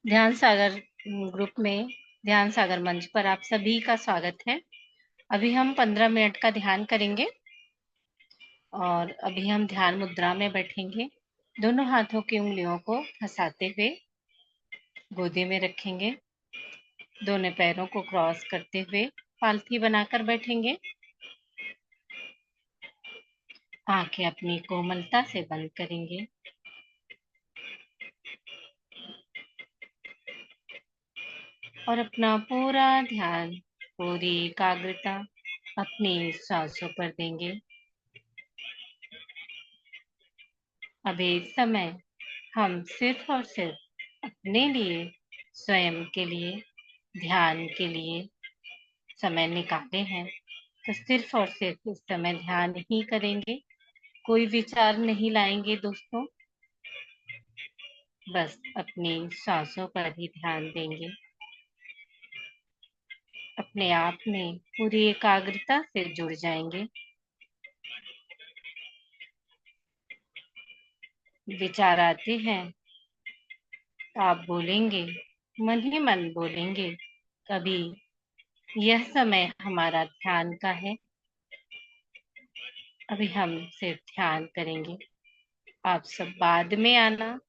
ध्यान सागर ग्रुप में ध्यान सागर मंच पर आप सभी का स्वागत है। अभी हम 15 मिनट का ध्यान करेंगे और अभी हम ध्यान मुद्रा में बैठेंगे। दोनों हाथों की उंगलियों को फंसाते हुए गोदी में रखेंगे। दोनों पैरों को क्रॉस करते हुए पालथी बनाकर बैठेंगे। आंखें अपनी कोमलता से बंद करेंगे और अपना पूरा ध्यान, पूरी एकाग्रता अपनी सांसों पर देंगे। अभी इस समय हम सिर्फ और सिर्फ अपने लिए, स्वयं के लिए, ध्यान के लिए समय निकाले हैं, तो सिर्फ और सिर्फ इस समय ध्यान ही करेंगे। कोई विचार नहीं लाएंगे दोस्तों, बस अपनी सांसों पर ही ध्यान देंगे। अपने आप में पूरी एकाग्रता से जुड़ जाएंगे। विचार आते हैं, आप बोलेंगे, मन ही मन बोलेंगे, कभी यह समय हमारा ध्यान का है, अभी हम सिर्फ ध्यान करेंगे। आप सब बाद में आना।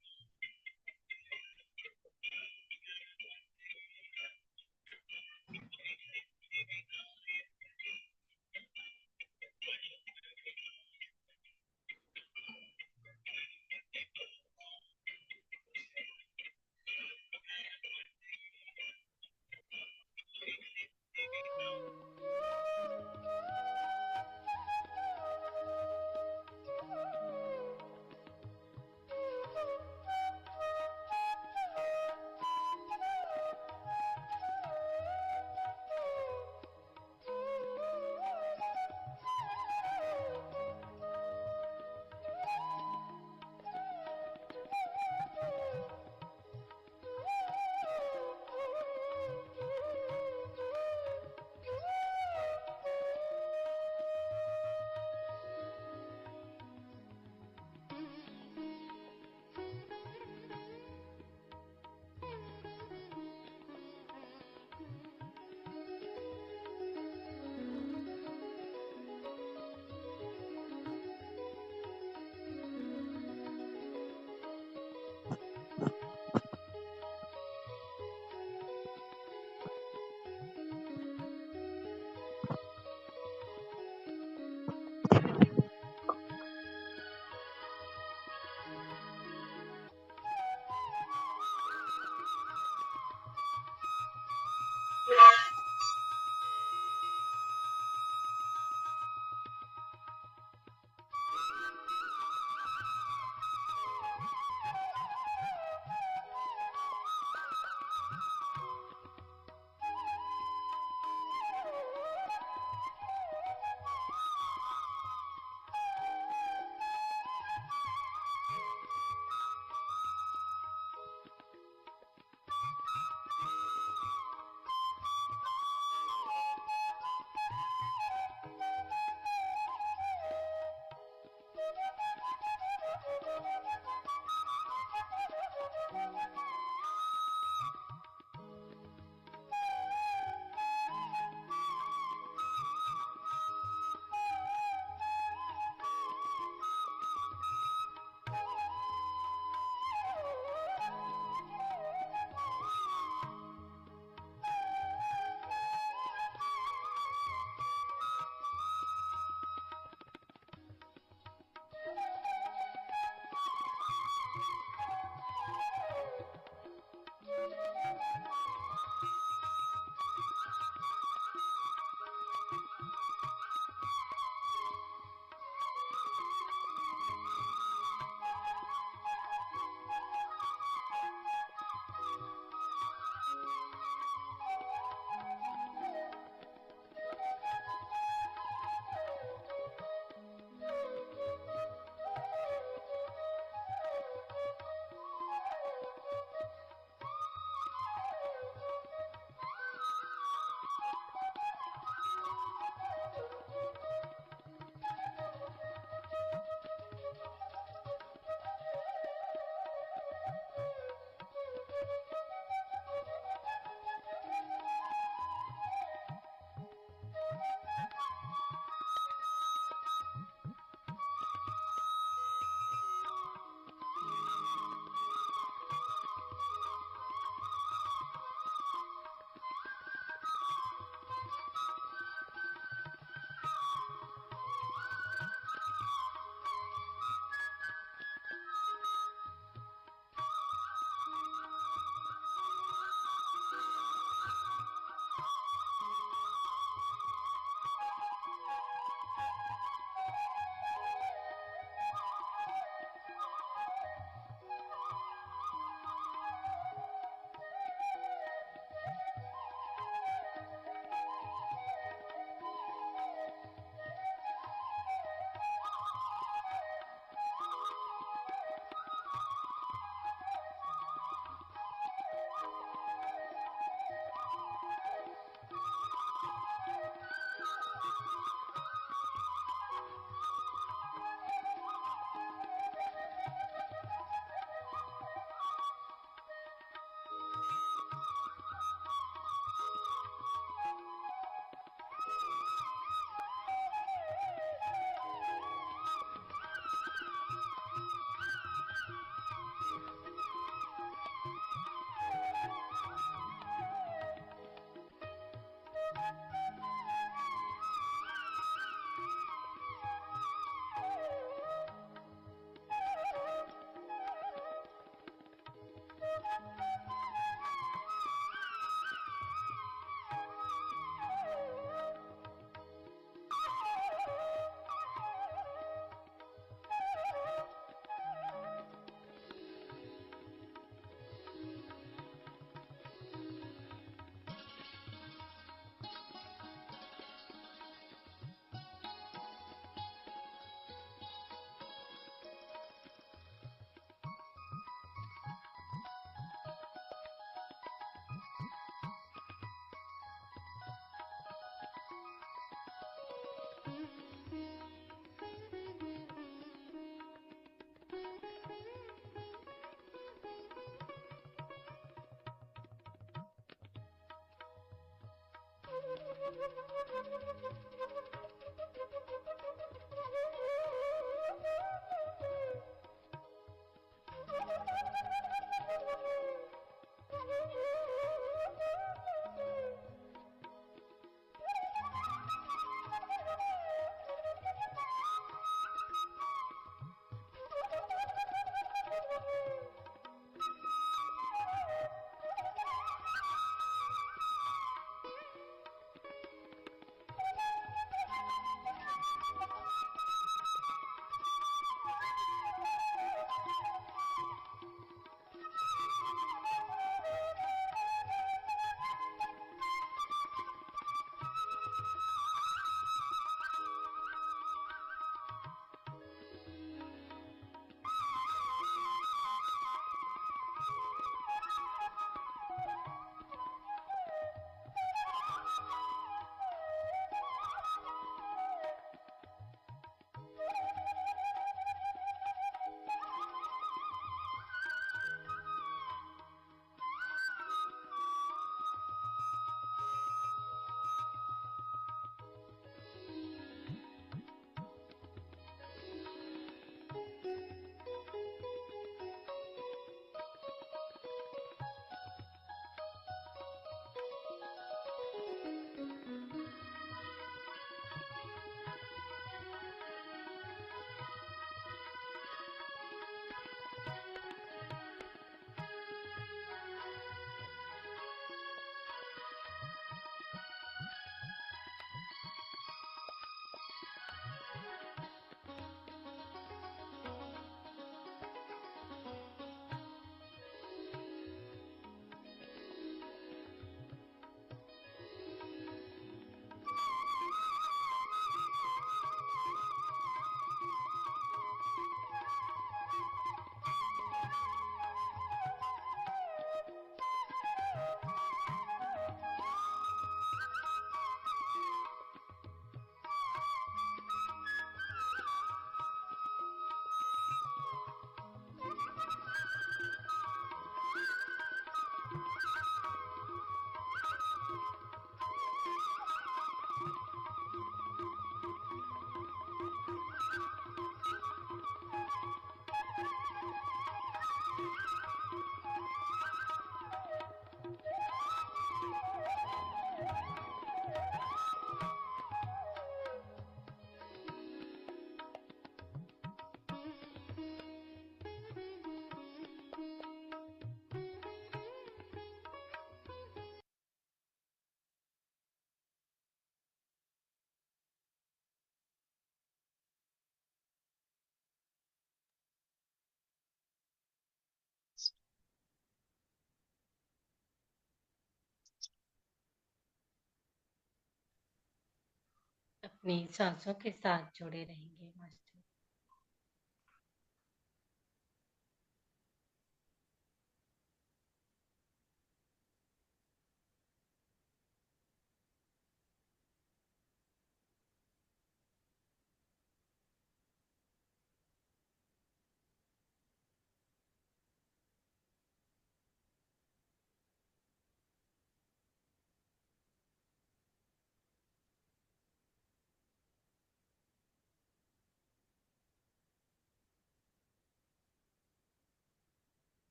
अपनी सांसों के साथ जुड़े रहेंगे मास्टर।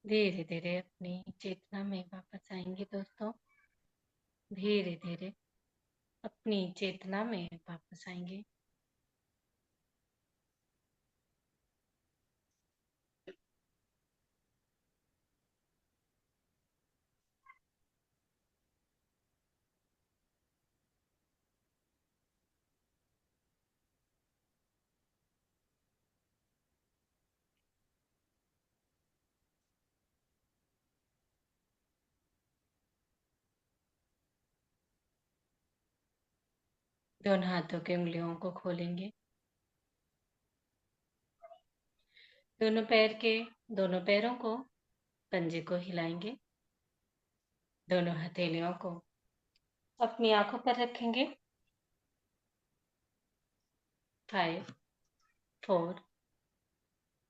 धीरे धीरे अपनी चेतना में वापस आएंगे दोस्तों। धीरे धीरे अपनी चेतना में वापस आएंगे। दोनों हाथों की उंगलियों को खोलेंगे। दोनों पैरों को पंजे को हिलाएंगे। दोनों हथेलियों को अपनी आंखों पर रखेंगे। 5, 4,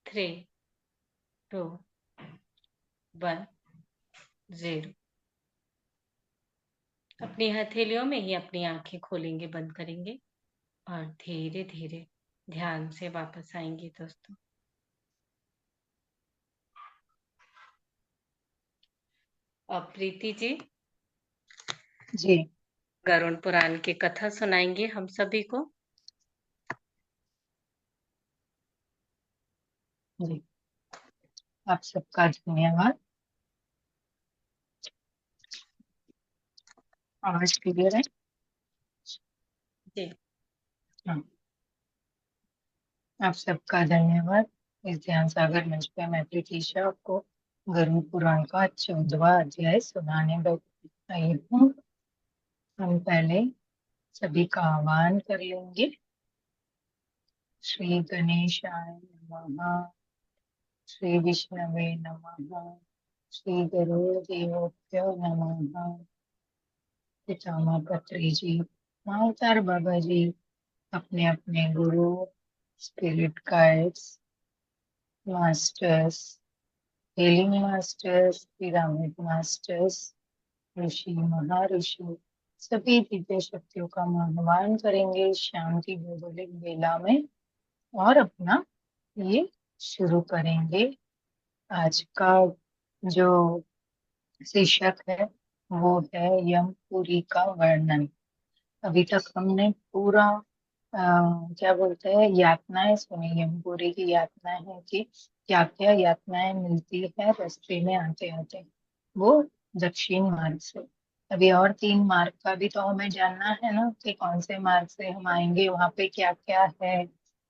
3, 2, 1, 0। अपनी हथेलियों में ही अपनी आंखें खोलेंगे, बंद करेंगे और धीरे धीरे ध्यान से वापस आएंगे दोस्तों। अब प्रीति जी जी गरुड़ पुराण की कथा सुनाएंगे हम सभी को। जी, आप सबका धन्यवाद। आवाज क्लियर है? जी हाँ, आप सबका धन्यवाद। इस ध्यान सागर मंच पे मैं प्रीतिशा आपको गरुड़ पुराण का 14वां अध्याय सुनाने आई हूँ। हम पहले सभी का आह्वान कर लेंगे। श्री गणेशाय नमः। श्री विष्णवे नमः। श्री गरुड़ देवोभ्यो नमः। पितामह पत्री जी, मावतार बाबा जी, अपने अपने गुरु, spirit guides, masters, healing masters, pyramid masters, ऋषि महर्षि, सभी दिव्य शक्तियों का हम आह्वान करेंगे शांति भौगोलिक बेला में और अपना ये शुरू करेंगे। आज का जो शीर्षक है वो है यमपुरी का वर्णन। अभी तक हमने पूरा क्या बोलते हैं यातनाएं सुनी। यमपुरी की यातनाएं है कि क्या क्या यातनाएं मिलती है रास्ते में आते आते, वो दक्षिण मार्ग से। अभी और 3 मार्ग का भी तो हमें जानना है ना कि कौन से मार्ग से हम आएंगे, वहां पे क्या क्या है,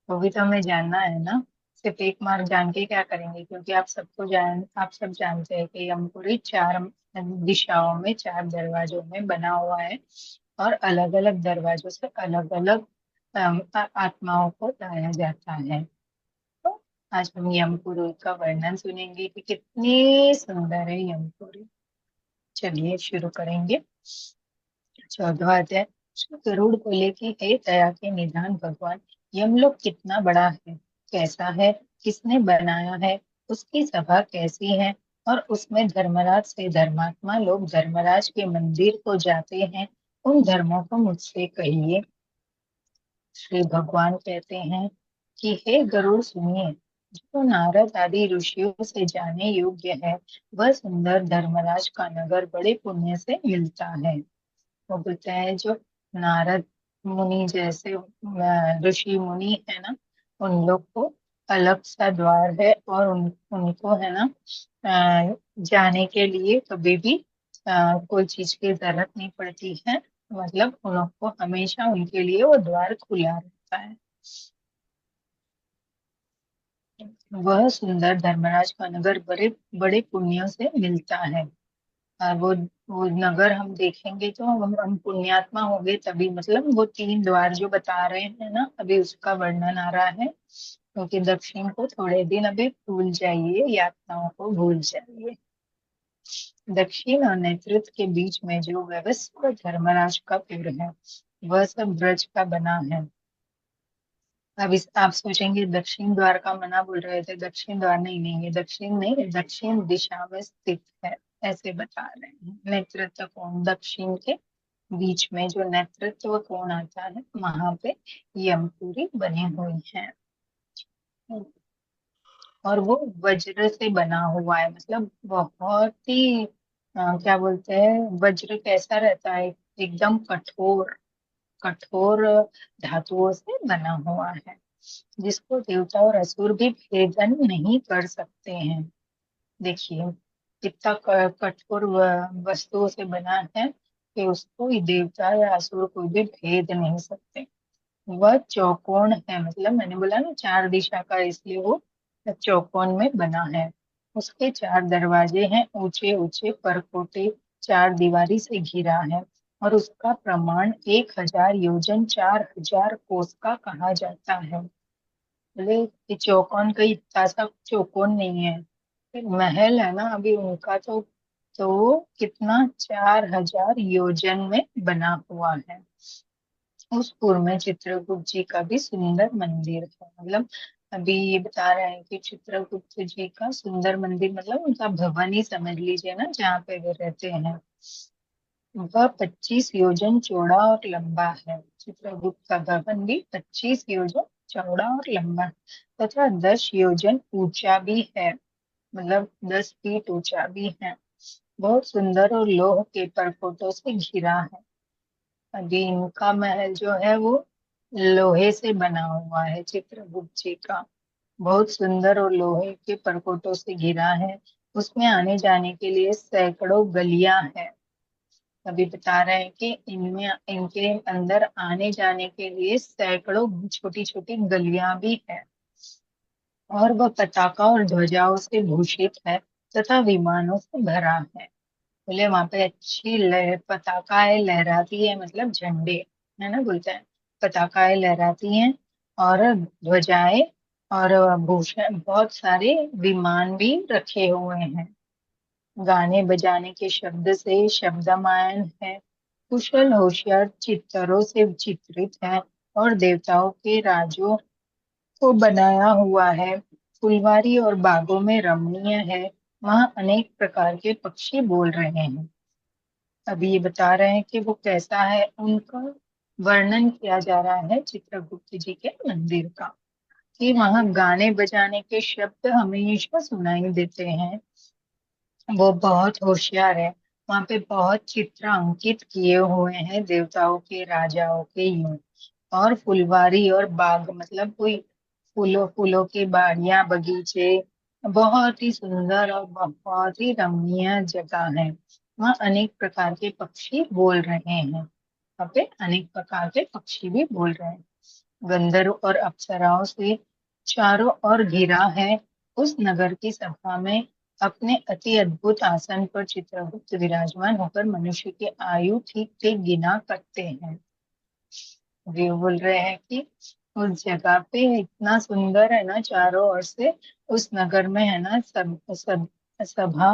वो भी तो हमें जानना है ना। सिर्फ एक मार्ग जान के क्या करेंगे, क्योंकि आप सब जानते हैं कि यमपुरी 4 दिशाओं में 4 दरवाजों में बना हुआ है और अलग अलग दरवाजों से अलग अलग आत्माओं को लाया जाता है। तो आज हम यमपुरी का वर्णन सुनेंगे कि कितनी सुंदर है यमपुरी। चलिए शुरू करेंगे। 14वां अध्याय। श्री गरुड़ बोले कि हे दया के निधान भगवान, यमलोक कितना बड़ा है, कैसा है, किसने बनाया है, उसकी सभा कैसी है और उसमें धर्मराज से धर्मात्मा लोग धर्मराज के मंदिर को जाते हैं, उन धर्मों को मुझसे कहिए। श्री भगवान कहते हैं कि हे गरुड़ सुनिए, जो नारद आदि ऋषियों से जाने योग्य है, वह सुंदर धर्मराज का नगर बड़े पुण्य से मिलता है। वो बोलता है जो नारद मुनि जैसे ऋषि मुनि है ना, उन लोग को अलग सा द्वार है और उनको है ना जाने के लिए कभी भी कोई चीज की जरूरत नहीं पड़ती है। मतलब उन लोग को हमेशा उनके लिए वो द्वार खुला रहता है। वह सुंदर धर्मराज का नगर बड़े बड़े पुण्यों से मिलता है। वो नगर हम देखेंगे तो हम पुण्यात्मा होंगे तभी। मतलब वो 3 द्वार जो बता रहे हैं ना, अभी उसका वर्णन आ रहा है। क्योंकि दक्षिण को थोड़े दिन अभी भूल जाइए, यातनाओं को भूल जाइए। दक्षिण और नेतृत्व के बीच में जो व्यवस्थित धर्मराज का पुर है, वह सब ब्रज का बना है। अब आप सोचेंगे दक्षिण द्वार का मना बोल रहे थे, दक्षिण द्वार नहीं, नहीं ये दक्षिण नहीं, दक्षिण दिशा में स्थित है, ऐसे बता रहे हैं। नेतृत्व कोण दक्षिण के बीच में जो नेतृत्व कोण आता है, वहां पे यमपुरी बनी हुई है और वो वज्र से बना हुआ है। मतलब बहुत ही क्या बोलते हैं, वज्र कैसा रहता है, एकदम कठोर कठोर धातुओं से बना हुआ है, जिसको देवता और असुर भी भेदन नहीं कर सकते हैं। देखिए कितना कठोर वस्तुओं से बना है कि उसको ये देवता या असुर कोई भी भेद नहीं सकते। वह चौकोन है, मतलब मैंने बोला ना 4 दिशा का, इसलिए वो चौकोन में बना है। उसके 4 दरवाजे हैं, ऊंचे ऊंचे परकोटे, 4 दीवारी से घिरा है। और उसका प्रमाण 1000 योजन 4000 कोस का कहा जाता है। बोले ये चौकोन का इतना सा चौकोन नहीं है, महल है ना अभी उनका, तो कितना 4000 योजन में बना हुआ है। उस पूर्व में चित्रगुप्त जी का भी सुंदर मंदिर है। मतलब अभी ये बता रहे हैं कि चित्रगुप्त जी का सुंदर मंदिर, मतलब उनका भवन ही समझ लीजिए ना, जहाँ पे वे रहते हैं। वह 25 योजन चौड़ा और लंबा है। चित्रगुप्त का भवन भी 25 योजन चौड़ा और लंबा है, तथा 10 योजन ऊंचा भी है। मतलब 10 फीट ऊंचा भी है। बहुत सुंदर और लोह के परपोटों से घिरा है। अभी इनका महल जो है वो लोहे से बना हुआ है, चित्रगुप्त जी का। बहुत सुंदर और लोहे के परपोटों से घिरा है। उसमें आने जाने के लिए सैकड़ों गलियां हैं। अभी बता रहे हैं कि इनमें इनके अंदर आने जाने के लिए सैकड़ों छोटी छोटी गलियां भी है। और वह पताका और ध्वजाओं से भूषित है तथा विमानों से भरा है। बोले वहां पे अच्छी पताकाएं लहराती है, मतलब झंडे, है ना, बोलते हैं पताकाएं लहराती हैं, और ध्वजाएं, और भूषण, बहुत सारे विमान भी रखे हुए हैं। गाने बजाने के शब्द से शब्दमयन है। कुशल होशियार चित्तरों से चित्रित है, और देवताओं के राजों को बनाया हुआ है। फुलवारी और बागों में रमणीय है। वहाँ अनेक प्रकार के पक्षी बोल रहे हैं। अभी ये बता रहे हैं कि वो कैसा है, उनका वर्णन किया जा रहा है चित्रगुप्त जी के मंदिर का, कि वहाँ गाने बजाने के शब्द हमेशा सुनाई देते हैं। वो बहुत होशियार है। वहां पे बहुत चित्र अंकित किए हुए हैं देवताओं के, राजाओं के, यूं। और फुलवारी और बाग, मतलब कोई फूलों फूलों की बाड़ियां, बगीचे, बहुत ही सुंदर और बहुत ही रमणीय जगह है। वहाँ अनेक प्रकार के पक्षी बोल रहे हैं। वहाँ पे अनेक प्रकार के पक्षी भी बोल रहे हैं। गंधर्व और अप्सराओं से चारों ओर घिरा है। उस नगर की सभा में अपने अति अद्भुत आसन पर चित्रगुप्त विराजमान होकर मनुष्य की आयु ठीक ठीक गिना करते हैं। वे बोल रहे हैं कि उस जगह पे इतना सुंदर है ना, चारों ओर से, उस नगर में है ना, सब सभा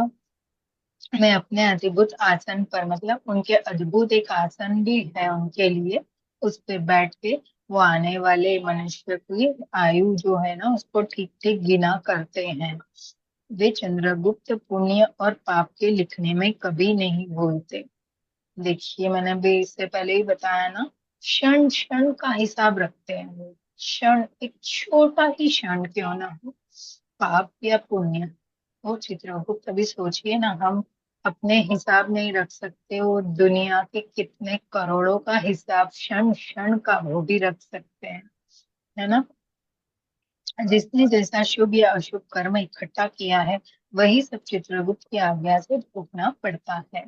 में अपने अद्भुत आसन पर, मतलब उनके अद्भुत एक आसन भी है उनके लिए, उस पे बैठ के वो आने वाले मनुष्य की आयु जो है ना उसको ठीक ठीक गिना करते हैं। वे चंद्रगुप्त पुण्य और पाप के लिखने में कभी नहीं भूलते। देखिए मैंने अभी इससे पहले ही बताया ना, क्षण क्षण का हिसाब रखते हैं वो। क्षण, एक छोटा ही क्षण क्यों ना हो, पाप या पुण्य, वो चित्रगुप्त, अभी सोचिए ना, हम अपने हिसाब नहीं रख सकते, वो दुनिया के कितने करोड़ों का हिसाब क्षण क्षण का वो भी रख सकते हैं, है ना। जिसने जैसा शुभ या अशुभ कर्म इकट्ठा किया है, वही सब चित्रगुप्त की आज्ञा से भोगना पड़ता है।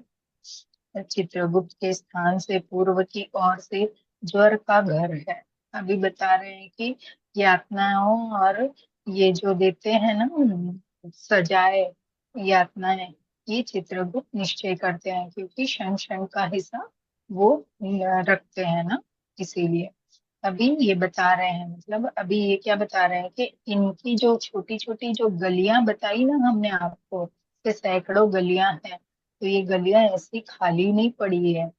चित्रगुप्त के स्थान से पूर्व की ओर से ज्वर का घर है। अभी बता रहे हैं कि यातनाओं और ये जो देते हैं ना, सजाए, यातनाएं, ये चित्रगुप्त निश्चय करते हैं, क्योंकि क्षण क्षण का हिस्सा वो रखते हैं ना, इसीलिए। अभी ये बता रहे हैं, मतलब अभी ये क्या बता रहे हैं कि इनकी जो छोटी छोटी जो गलियां बताई ना हमने आपको, कि सैकड़ों गलियां हैं, तो ये गलियां ऐसी खाली नहीं पड़ी है।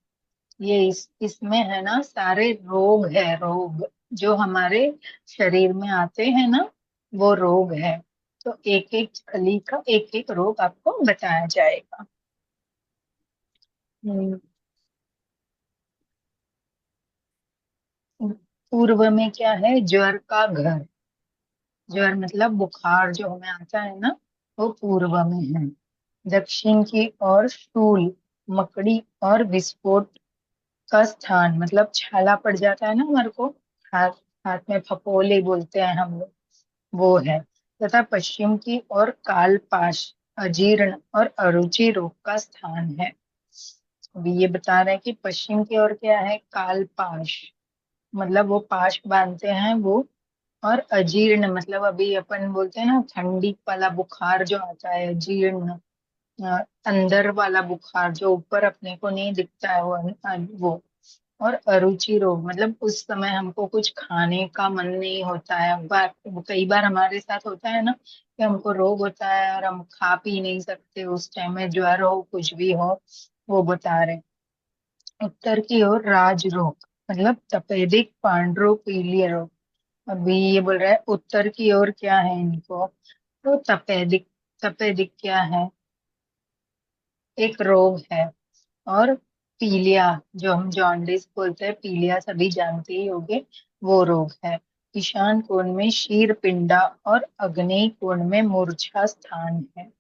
ये इसमें है ना सारे रोग है, रोग जो हमारे शरीर में आते हैं ना, वो रोग है। तो एक एक गली का एक एक रोग आपको बताया जाएगा। हम्म, पूर्व में क्या है, ज्वर का घर। ज्वर मतलब बुखार जो हमें आता है ना, वो पूर्व में है। दक्षिण की ओर शूल, मकड़ी और विस्फोट का स्थान, मतलब छाला पड़ जाता है ना हमारे को, हाथ, हाथ में फपोले बोलते हैं हम लोग, वो है। तथा पश्चिम की ओर कालपाश, अजीर्ण और अरुचि रोग का स्थान है। अभी ये बता रहे हैं कि पश्चिम की ओर क्या है, कालपाश, मतलब वो पाश बांधते हैं वो। और अजीर्ण मतलब अभी अपन बोलते हैं ना ठंडी वाला बुखार जो आता है, जीर्ण, अंदर वाला बुखार जो ऊपर अपने को नहीं दिखता है, वो। और अरुचि रोग मतलब उस समय हमको कुछ खाने का मन नहीं होता है। कई बार हमारे साथ होता है ना कि हमको रोग होता है और हम खा पी नहीं सकते, उस टाइम में ज्वर हो कुछ भी हो, वो बता रहे। उत्तर की ओर राज रोग मतलब तपेदिक पांडु पीलिया रोग। अभी ये बोल रहा है उत्तर की ओर क्या है इनको, तो तपेदिक। तपेदिक क्या है, एक रोग है। और पीलिया, जो हम जॉन्डिस बोलते हैं, पीलिया सभी जानते ही होंगे, वो रोग है। ईशान कोण में शीर पिंडा और अग्नेय कोण में मूर्छा स्थान है।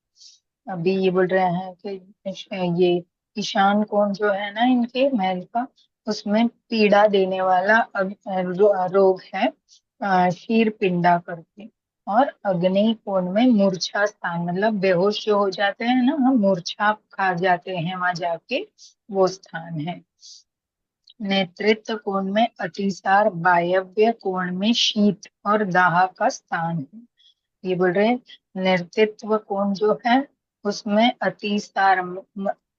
अभी ये बोल रहे हैं कि ये ईशान कोण जो है ना इनके महल का, उसमें पीड़ा देने वाला रोग है शीर पिंडा करके। और अग्नि कोण में मूर्छा स्थान मतलब बेहोश जो हो जाते हैं ना, हम मूर्छा खा जाते हैं वहां जाके, वो स्थान है। नेतृत्व कोण में अतिसार, वायव्य कोण में शीत और दाह का स्थान है। ये बोल रहे हैं नेतृत्व कोण जो है उसमें अतिसार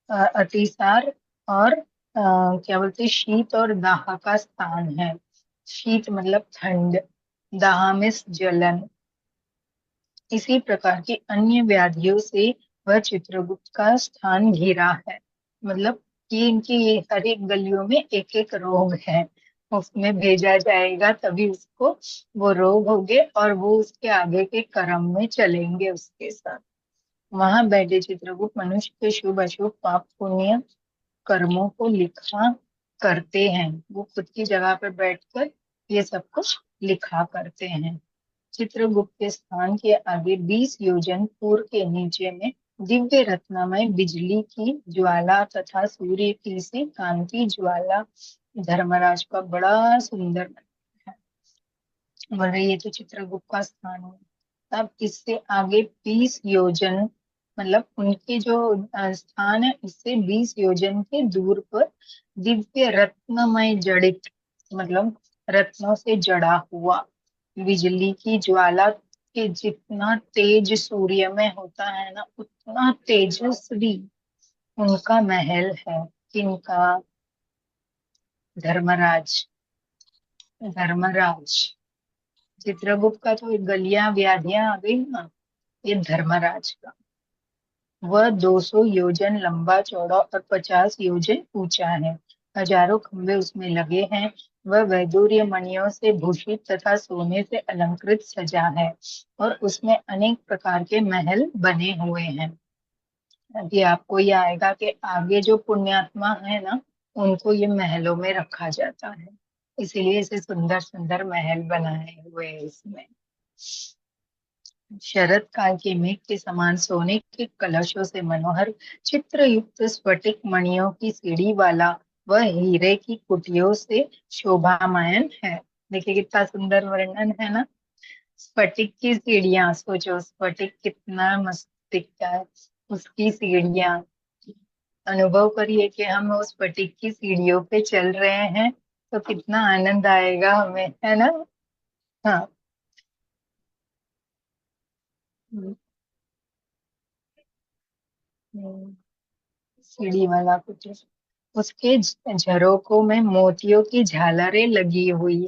अतिसार और क्या बोलते हैं, शीत और दाह का स्थान है। शीत मतलब ठंड, दाह में जलन। इसी प्रकार की अन्य व्याधियों से वह चित्रगुप्त का स्थान घिरा है। मतलब कि इनकी हर एक गलियों में एक एक रोग है, उसमें भेजा जाएगा तभी उसको वो रोग होंगे और वो उसके आगे के कर्म में चलेंगे उसके साथ। वहां बैठे चित्रगुप्त मनुष्य के शुभ अशुभ पाप पुण्य कर्मों को लिखा करते हैं। वो खुद की जगह पर बैठकर ये सब कुछ लिखा करते हैं। चित्रगुप्त के स्थान के आगे 20 योजन पूर्व के नीचे में दिव्य रत्नमय बिजली की ज्वाला तथा सूर्य की सी कांति ज्वाला धर्मराज का बड़ा सुंदर मंदिर है। बोल रही ये तो चित्रगुप्त का स्थान है। अब इससे आगे 20 योजन मतलब उनके जो स्थान है, इससे 20 योजन के दूर पर दिव्य रत्नमय जड़ित मतलब रत्नों से जड़ा हुआ बिजली की ज्वाला के जितना तेज सूर्य में होता है ना, उतना तेजस्वी उनका महल है। किनका, धर्मराज। धर्मराज, चित्रगुप्त का तो गलियां व्याधियां आ गई ना, ये धर्मराज का। वह 200 योजन लंबा चौड़ा और 50 योजन ऊंचा है। हजारों खंभे उसमें लगे हैं। वह वैदूर्य मणियों से भूषित तथा सोने से अलंकृत सजा है और उसमें अनेक प्रकार के महल बने हुए हैं। अभी आपको ये आएगा कि आगे जो पुण्यात्मा है ना, उनको ये महलों में रखा जाता है, इसीलिए इसे सुंदर सुंदर महल बनाए हुए हैं इसमें। शरद काल के मेघ के समान सोने के कलशों से मनोहर चित्र युक्त स्फटिक मणियों की सीढ़ी वाला वह हीरे की कुटियों से शोभामयन है। देखिए कितना सुंदर वर्णन है ना। स्फटिक की सीढ़ियां, सोचो स्फटिक कितना मस्त दिखता है, उसकी सीढ़ियां। अनुभव करिए कि हम उस स्फटिक की सीढ़ियों पे चल रहे हैं, तो कितना आनंद आएगा हमें, है ना। हाँ। हम्म, हम्म, सीढ़ी वाला कुछ, उसके झरोकों में मोतियों की झालरें लगी हुई।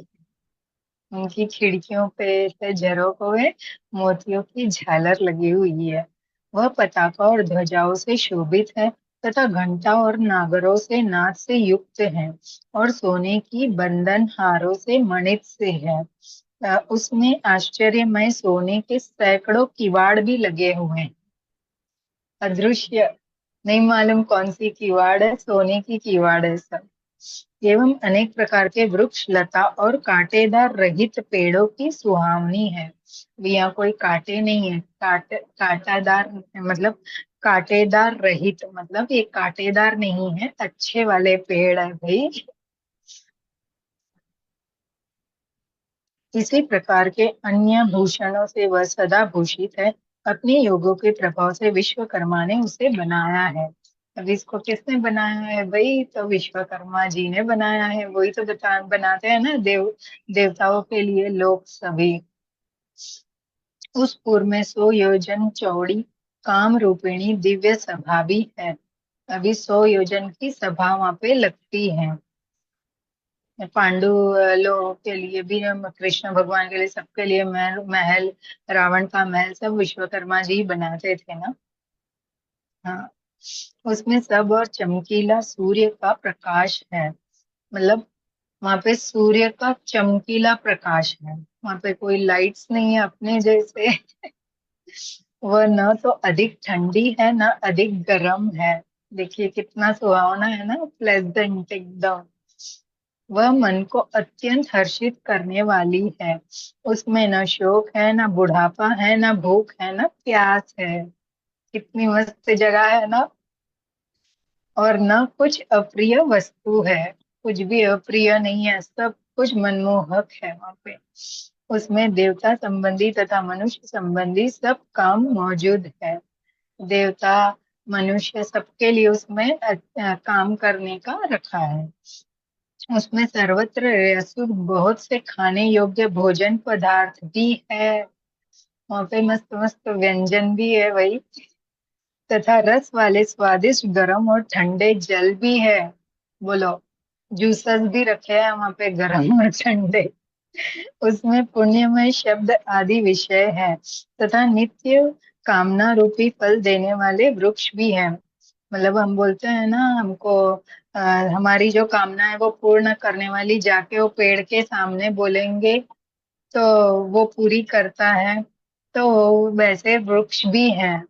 उनकी खिड़कियों पे से झरोकों में मोतियों की झालर लगी हुई है। वह पताका और ध्वजाओं से शोभित है तथा घंटा और नागरों से नाद से युक्त है और सोने की बंधन हारों से मणित से है। उसमें आश्चर्यमय सोने के सैकड़ों किवाड़ भी लगे हुए हैं। अदृश्य, नहीं मालूम कौन सी किवाड़ है, सोने की किवाड़ है सब। एवं अनेक प्रकार के वृक्ष लता और कांटेदार रहित पेड़ों की सुहावनी है। भी यहाँ कोई कांटे नहीं है, कांटादार मतलब कांटेदार रहित मतलब ये कांटेदार नहीं है, अच्छे वाले पेड़ है भाई। इसी प्रकार के अन्य भूषणों से वह सदा भूषित है। अपने योगों के प्रभाव से विश्वकर्मा ने उसे बनाया है। अब इसको किसने बनाया है भाई, तो विश्वकर्मा जी ने बनाया है। वही तो बनाते हैं ना देवताओं के लिए लोग सभी। उस पूर्व में 100 योजन चौड़ी काम रूपिणी दिव्य सभा भी है। अभी 100 योजन की सभा वहां पे लगती है। पांडु लोगों के लिए भी, हम कृष्ण भगवान के लिए, सबके लिए महल महल, रावण का महल सब विश्वकर्मा जी ही बनाते थे ना। हाँ, उसमें सब और चमकीला सूर्य का प्रकाश है। मतलब वहां पे सूर्य का चमकीला प्रकाश है। वहां पे कोई लाइट्स नहीं है अपने जैसे। वह न तो अधिक ठंडी है न अधिक गर्म है। देखिए कितना सुहावना है ना, प्लेजेंट एकदम। वह मन को अत्यंत हर्षित करने वाली है। उसमें न शोक है, न बुढ़ापा है, न भूख है, न प्यास है। कितनी मस्त जगह है ना। और न कुछ अप्रिय वस्तु है। कुछ भी अप्रिय नहीं है, सब कुछ मनमोहक है वहां पे। उसमें देवता संबंधी तथा मनुष्य संबंधी सब काम मौजूद है। देवता मनुष्य सबके लिए उसमें काम करने का रखा है। उसमें सर्वत्र रसोई, बहुत से खाने योग्य भोजन पदार्थ भी है। वहां पे मस्त मस्त व्यंजन भी है भाई। तथा रस वाले स्वादिष्ट गर्म और ठंडे जल भी है। बोलो, जूसस भी रखे हैं वहां पे, गर्म और ठंडे। उसमें पुण्यमय शब्द आदि विषय है। तथा नित्य कामना रूपी फल देने वाले वृक्ष भी हैं। मतलब हम बोलते हैं ना, हमको हमारी जो कामना है वो पूर्ण करने वाली, जाके वो पेड़ के सामने बोलेंगे तो वो पूरी करता है। तो वैसे वृक्ष भी हैं।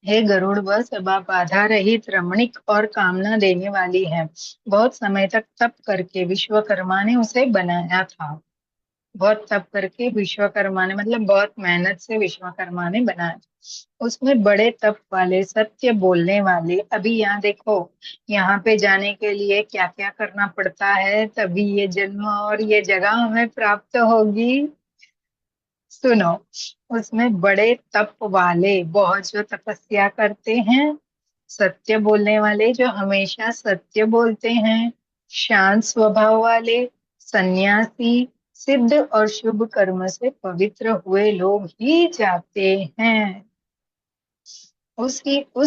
हे गरुड़, वह सभा बाधा रहित, रमणीक और कामना देने वाली है। बहुत समय तक तप करके विश्वकर्मा ने उसे बनाया था। बहुत तप करके विश्वकर्मा ने, मतलब बहुत मेहनत से विश्वकर्मा ने बनाया। उसमें बड़े तप वाले, सत्य बोलने वाले, अभी यहाँ देखो, यहाँ पे जाने के लिए क्या क्या करना पड़ता है, तभी ये जन्म और ये जगह हमें प्राप्त होगी। सुनो, उसमें बड़े तप वाले, बहुत जो तपस्या करते हैं, सत्य बोलने वाले जो हमेशा सत्य बोलते हैं, शांत स्वभाव वाले, सन्यासी, सिद्ध और शुभ कर्म से पवित्र हुए लोग ही जाते हैं। उस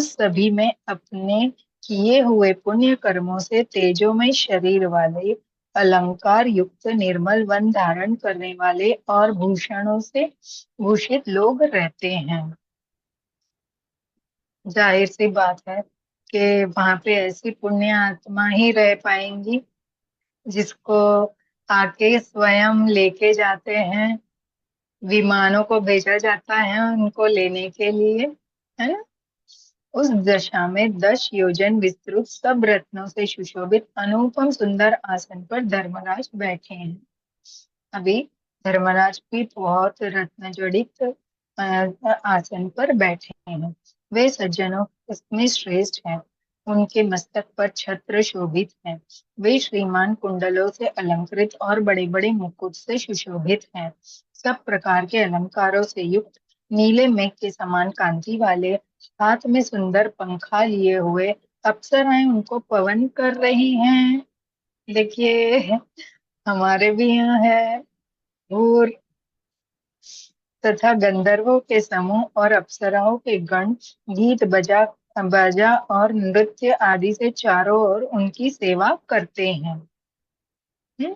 सभी में अपने किए हुए पुण्य कर्मों से तेजोमय शरीर वाले, अलंकार युक्त निर्मल वन धारण करने वाले और भूषणों से भूषित लोग रहते हैं। जाहिर सी बात है कि वहां पे ऐसी पुण्य आत्मा ही रह पाएंगी जिसको आके स्वयं लेके जाते हैं। विमानों को भेजा जाता है उनको लेने के लिए, है ना। उस दशा में 10 योजन विस्तृत सब रत्नों से सुशोभित अनुपम सुंदर आसन पर धर्मराज बैठे हैं। अभी धर्मराज भी बहुत रत्न जड़ित आसन पर बैठे हैं। वे सज्जनों में श्रेष्ठ हैं। उनके मस्तक पर छत्र शोभित है। वे श्रीमान कुंडलों से अलंकृत और बड़े बड़े मुकुट से सुशोभित हैं। सब प्रकार के अलंकारों से युक्त, नीले मेघ के समान कांति वाले, हाथ में सुंदर पंखा लिए हुए अप्सराएं उनको पवन कर रही हैं। देखिए, हमारे भी यहाँ है। और तथा गंधर्वों के समूह और अप्सराओं के गण गीत बजा बजा और नृत्य आदि से चारों ओर उनकी सेवा करते हैं। हम्म?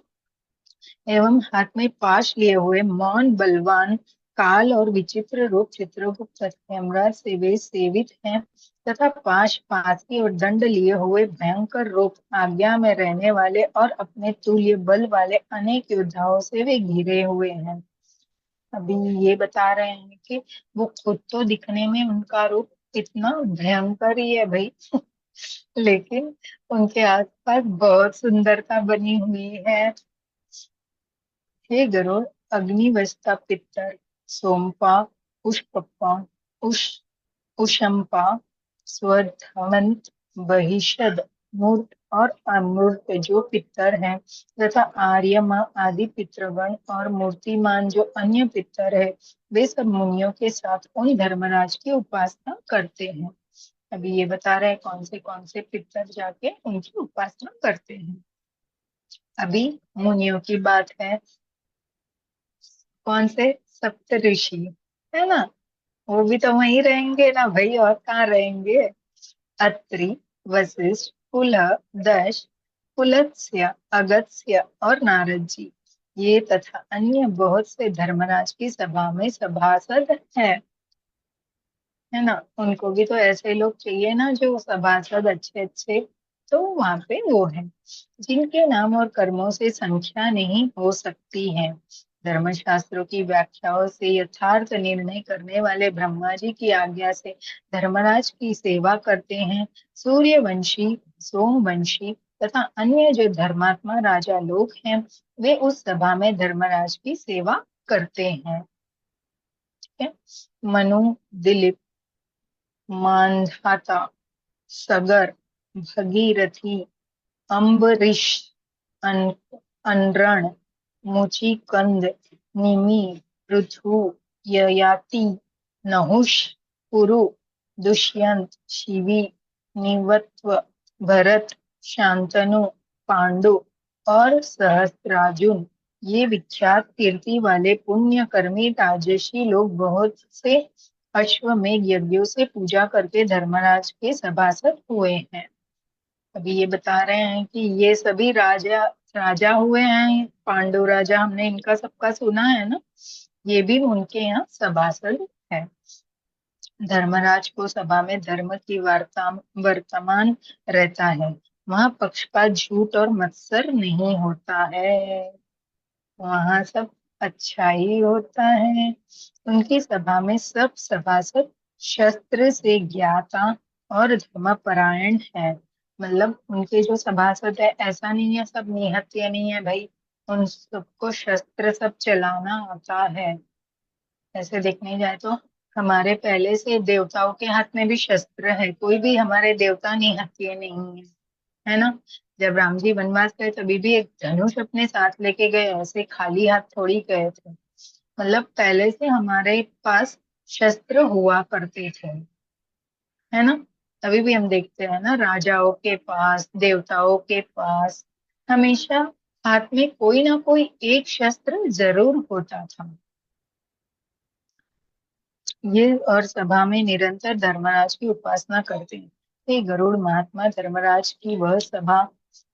एवं हाथ में पाश लिए हुए मौन बलवान, काल और विचित्र रूप चित्रगुप्त हेमराज से वे सेवित हैं। तथा पाश, फांसी और दंड लिए हुए भयंकर रूप, आज्ञा में रहने वाले और अपने तुल्य बल वाले अनेक योद्धाओं से वे घिरे हुए हैं। अभी ये बता रहे हैं कि वो खुद तो दिखने में उनका रूप इतना भयंकर ही है भाई, लेकिन उनके आसपास बहुत सुंदरता बनी हुई है। हे गरुड़, अग्निवस्ता पितर, सोमपा, पुष्पपा, उष उशंपा, स्वधमंत, बहिषद, मूर्त और अमूर्त जो पितर हैं, तथा आर्यमा आदि पितृगण और मूर्तिमान जो अन्य पितर है, वे सब मुनियों के साथ उन धर्मराज की उपासना करते हैं। अभी ये बता रहे हैं कौन से पितर जाके उनकी उपासना करते हैं। अभी मुनियों की बात है। कौन से? सप्त ऋषि, है ना। वो भी तो वहीं रहेंगे ना भाई, और कहाँ रहेंगे। अत्रि, वशिष्ठ, पुलह, दश, पुलत्स्य, अगस्त्य और नारद जी, ये तथा अन्य बहुत से धर्मराज की सभा में सभासद है। है ना, उनको भी तो ऐसे लोग चाहिए ना जो सभासद अच्छे अच्छे। तो वहां पे वो है जिनके नाम और कर्मों से संख्या नहीं हो सकती है। धर्मशास्त्रों की व्याख्याओं से यथार्थ निर्णय करने वाले ब्रह्मा जी की आज्ञा से धर्मराज की सेवा करते हैं सूर्यवंशी, सोमवंशी तथा अन्य जो धर्मात्मा राजा लोग हैं, वे उस सभा में धर्मराज की सेवा करते हैं। ठीक है। मनु, दिलीप, मांधाता, सगर, भगीरथी, अम्बरीश, अनरण, मुचिकंद, निमि, पृथु, ययाति, नहुष, पुरु, दुष्यंत, शिवी, निवत्व, भरत, शांतनु, पांडु और सहस्त्रार्जुन, ये विख्यात कीर्ति वाले पुण्य कर्मी राजर्षि लोग बहुत से अश्वमेध यज्ञों से पूजा करके धर्मराज के सभासद हुए हैं। अभी ये बता रहे हैं कि ये सभी राजा राजा हुए हैं, पांडु राजा, हमने इनका सबका सुना है ना, ये भी उनके यहाँ सभासद है। धर्मराज को सभा में धर्म की वार्ता वर्तमान रहता है। वहां पक्षपात, झूठ और मत्सर नहीं होता है। वहां सब अच्छा ही होता है। उनकी सभा में सब सभासद शस्त्र से ज्ञाता और धर्मपरायण है। मतलब उनके जो सभासद है, ऐसा नहीं है सब निहत्थे नहीं है भाई, उन सबको शस्त्र सब चलाना आता है। ऐसे देखने जाए तो हमारे पहले से देवताओं के हाथ में भी शस्त्र है, कोई भी हमारे देवता निहत्थे नहीं है। है ना। जब राम जी वनवास गए तभी भी एक धनुष अपने साथ लेके गए, ऐसे खाली हाथ थोड़ी गए थे। मतलब पहले से हमारे पास शस्त्र हुआ करते थे। है ना। अभी भी हम देखते हैं ना, राजाओं के पास, देवताओं के पास हमेशा हाथ में कोई ना कोई एक शस्त्र जरूर होता था। ये और सभा में निरंतर धर्मराज की उपासना करते हैं। ये गरुड़ महात्मा धर्मराज की वह सभा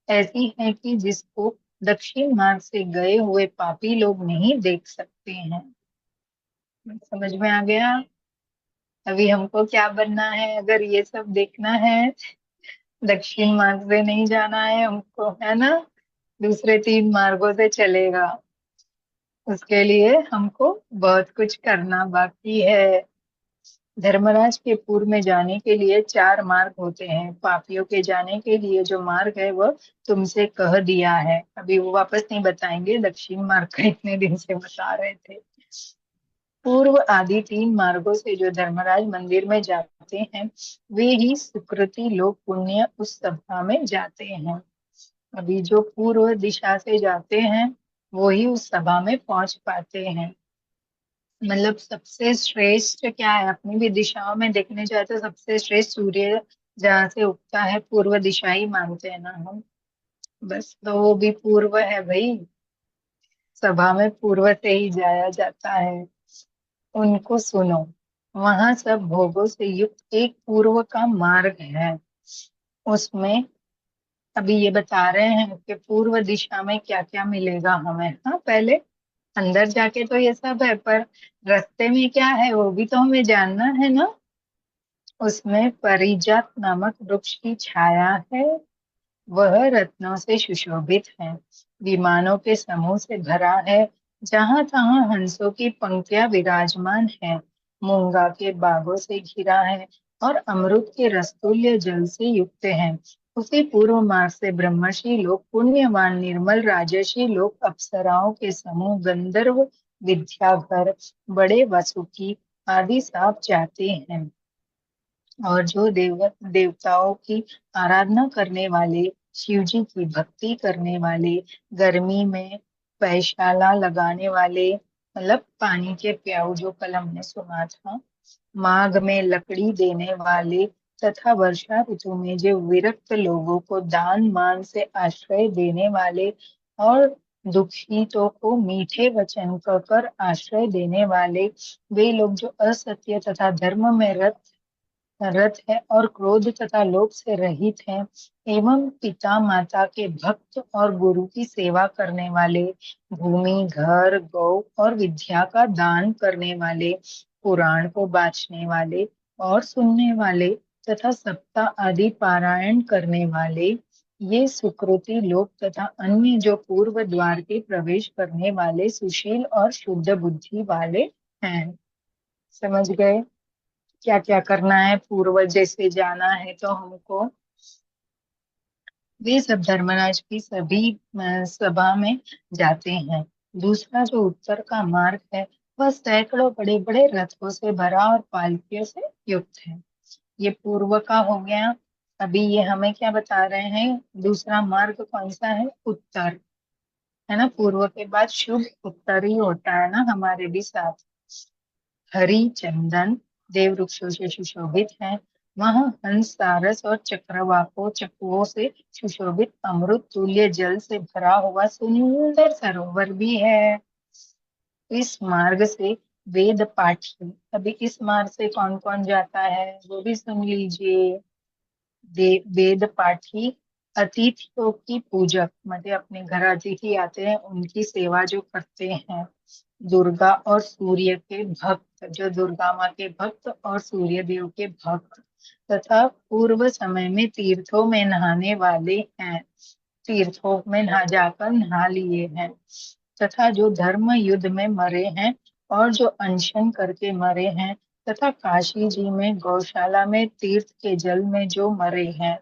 ऐसी है कि जिसको दक्षिण मार्ग से गए हुए पापी लोग नहीं देख सकते हैं। समझ में आ गया। अभी हमको क्या बनना है अगर ये सब देखना है। दक्षिण मार्ग से नहीं जाना है हमको, है ना, दूसरे तीन मार्गों से चलेगा। उसके लिए हमको बहुत कुछ करना बाकी है। धर्मराज के पूर्व में जाने के लिए चार मार्ग होते हैं। पापियों के जाने के लिए जो मार्ग है वह तुमसे कह दिया है, अभी वो वापस नहीं बताएंगे, दक्षिण मार्ग का इतने दिन से बता रहे थे। पूर्व आदि तीन मार्गों से जो धर्मराज मंदिर में जाते हैं, वे ही सुकृति लोग पुण्य उस सभा में जाते हैं। अभी जो पूर्व दिशा से जाते हैं वो ही उस सभा में पहुंच पाते हैं। मतलब सबसे श्रेष्ठ क्या है, अपनी भी दिशाओं में देखने जाए तो सबसे श्रेष्ठ सूर्य जहाँ से उगता है पूर्व दिशा ही मानते हैं ना हम। बस तो वो भी पूर्व है भाई, सभा में पूर्व से ही जाया जाता है। उनको सुनो, वहां सब भोगों से युक्त एक पूर्व का मार्ग है। उसमें अभी ये बता रहे हैं कि पूर्व दिशा में क्या क्या मिलेगा हमें। हाँ, पहले अंदर जाके तो ये सब है, पर रास्ते में क्या है वो भी तो हमें जानना है ना। उसमें परिजात नामक वृक्ष की छाया है, वह रत्नों से सुशोभित है, विमानों के समूह से भरा है, जहां तहां हंसों की पंक्तियां विराजमान है, मूंगा के बागों से घिरा है और अमृत के रसतुल्य जल से युक्त है। उसी पूर्व मार्ग से ब्रह्मर्षि लोग, पुण्यवान निर्मल राजर्षि लोग, अप्सराओं के समूह, गंधर्व, विद्याधर, बड़े वासुकी आदि सब जाते हैं। और जो देवताओं की आराधना करने वाले, शिव जी की भक्ति करने वाले, गर्मी में पैशाला लगाने वाले, मतलब पानी के प्याऊ, जो कल हमने सुना था, माघ में लकड़ी देने वाले तथा वर्षा ऋतु में जो विरक्त लोगों को दान मान से आश्रय देने वाले, और दुखितों को मीठे वचन कहकर आश्रय देने वाले, वे लोग जो असत्य तथा धर्म में रत रत है और क्रोध तथा लोभ से रहित हैं, एवं पिता माता के भक्त और गुरु की सेवा करने वाले, भूमि घर गौ और विद्या का दान करने वाले, पुराण को बाँचने वाले और सुनने वाले तथा सप्ताह आदि पारायण करने वाले, ये सुकृति लोग तथा अन्य जो पूर्व द्वार के प्रवेश करने वाले सुशील और शुद्ध बुद्धि वाले हैं। समझ गए क्या क्या करना है? पूर्व जैसे जाना है तो हमको वे सब धर्मराज की सभी सभा में जाते हैं। दूसरा जो उत्तर का मार्ग है वह सैकड़ों बड़े बड़े रथों से भरा और पालकियों से युक्त है। ये पूर्व का हो गया। अभी ये हमें क्या बता रहे हैं? दूसरा मार्ग कौन सा है? उत्तर, है ना। पूर्व के बाद शुभ उत्तर ही होता है ना हमारे भी साथ। हरि चंदन देव वृक्षों से सुशोभित है। वहाँ हंस सारस और चक्रवाकों चकुओं से सुशोभित अमृत तुल्य जल से भरा हुआ सुंदर सरोवर भी है। इस मार्ग से वेद पाठी, अभी इस मार्ग से कौन कौन जाता है वो भी सुन लीजिए। वेद पाठी, अतिथियों की पूजक, मतलब अपने घर अतिथि आते हैं उनकी सेवा जो करते हैं। दुर्गा और सूर्य के भक्त, जो दुर्गा माँ के भक्त और सूर्य देव के भक्त, तथा पूर्व समय में तीर्थों में नहाने वाले हैं, तीर्थों में नहा जाकर नहा लिए हैं, तथा जो धर्म युद्ध में मरे हैं और जो अनशन करके मरे हैं, तथा काशी जी में गौशाला में तीर्थ के जल में जो मरे हैं।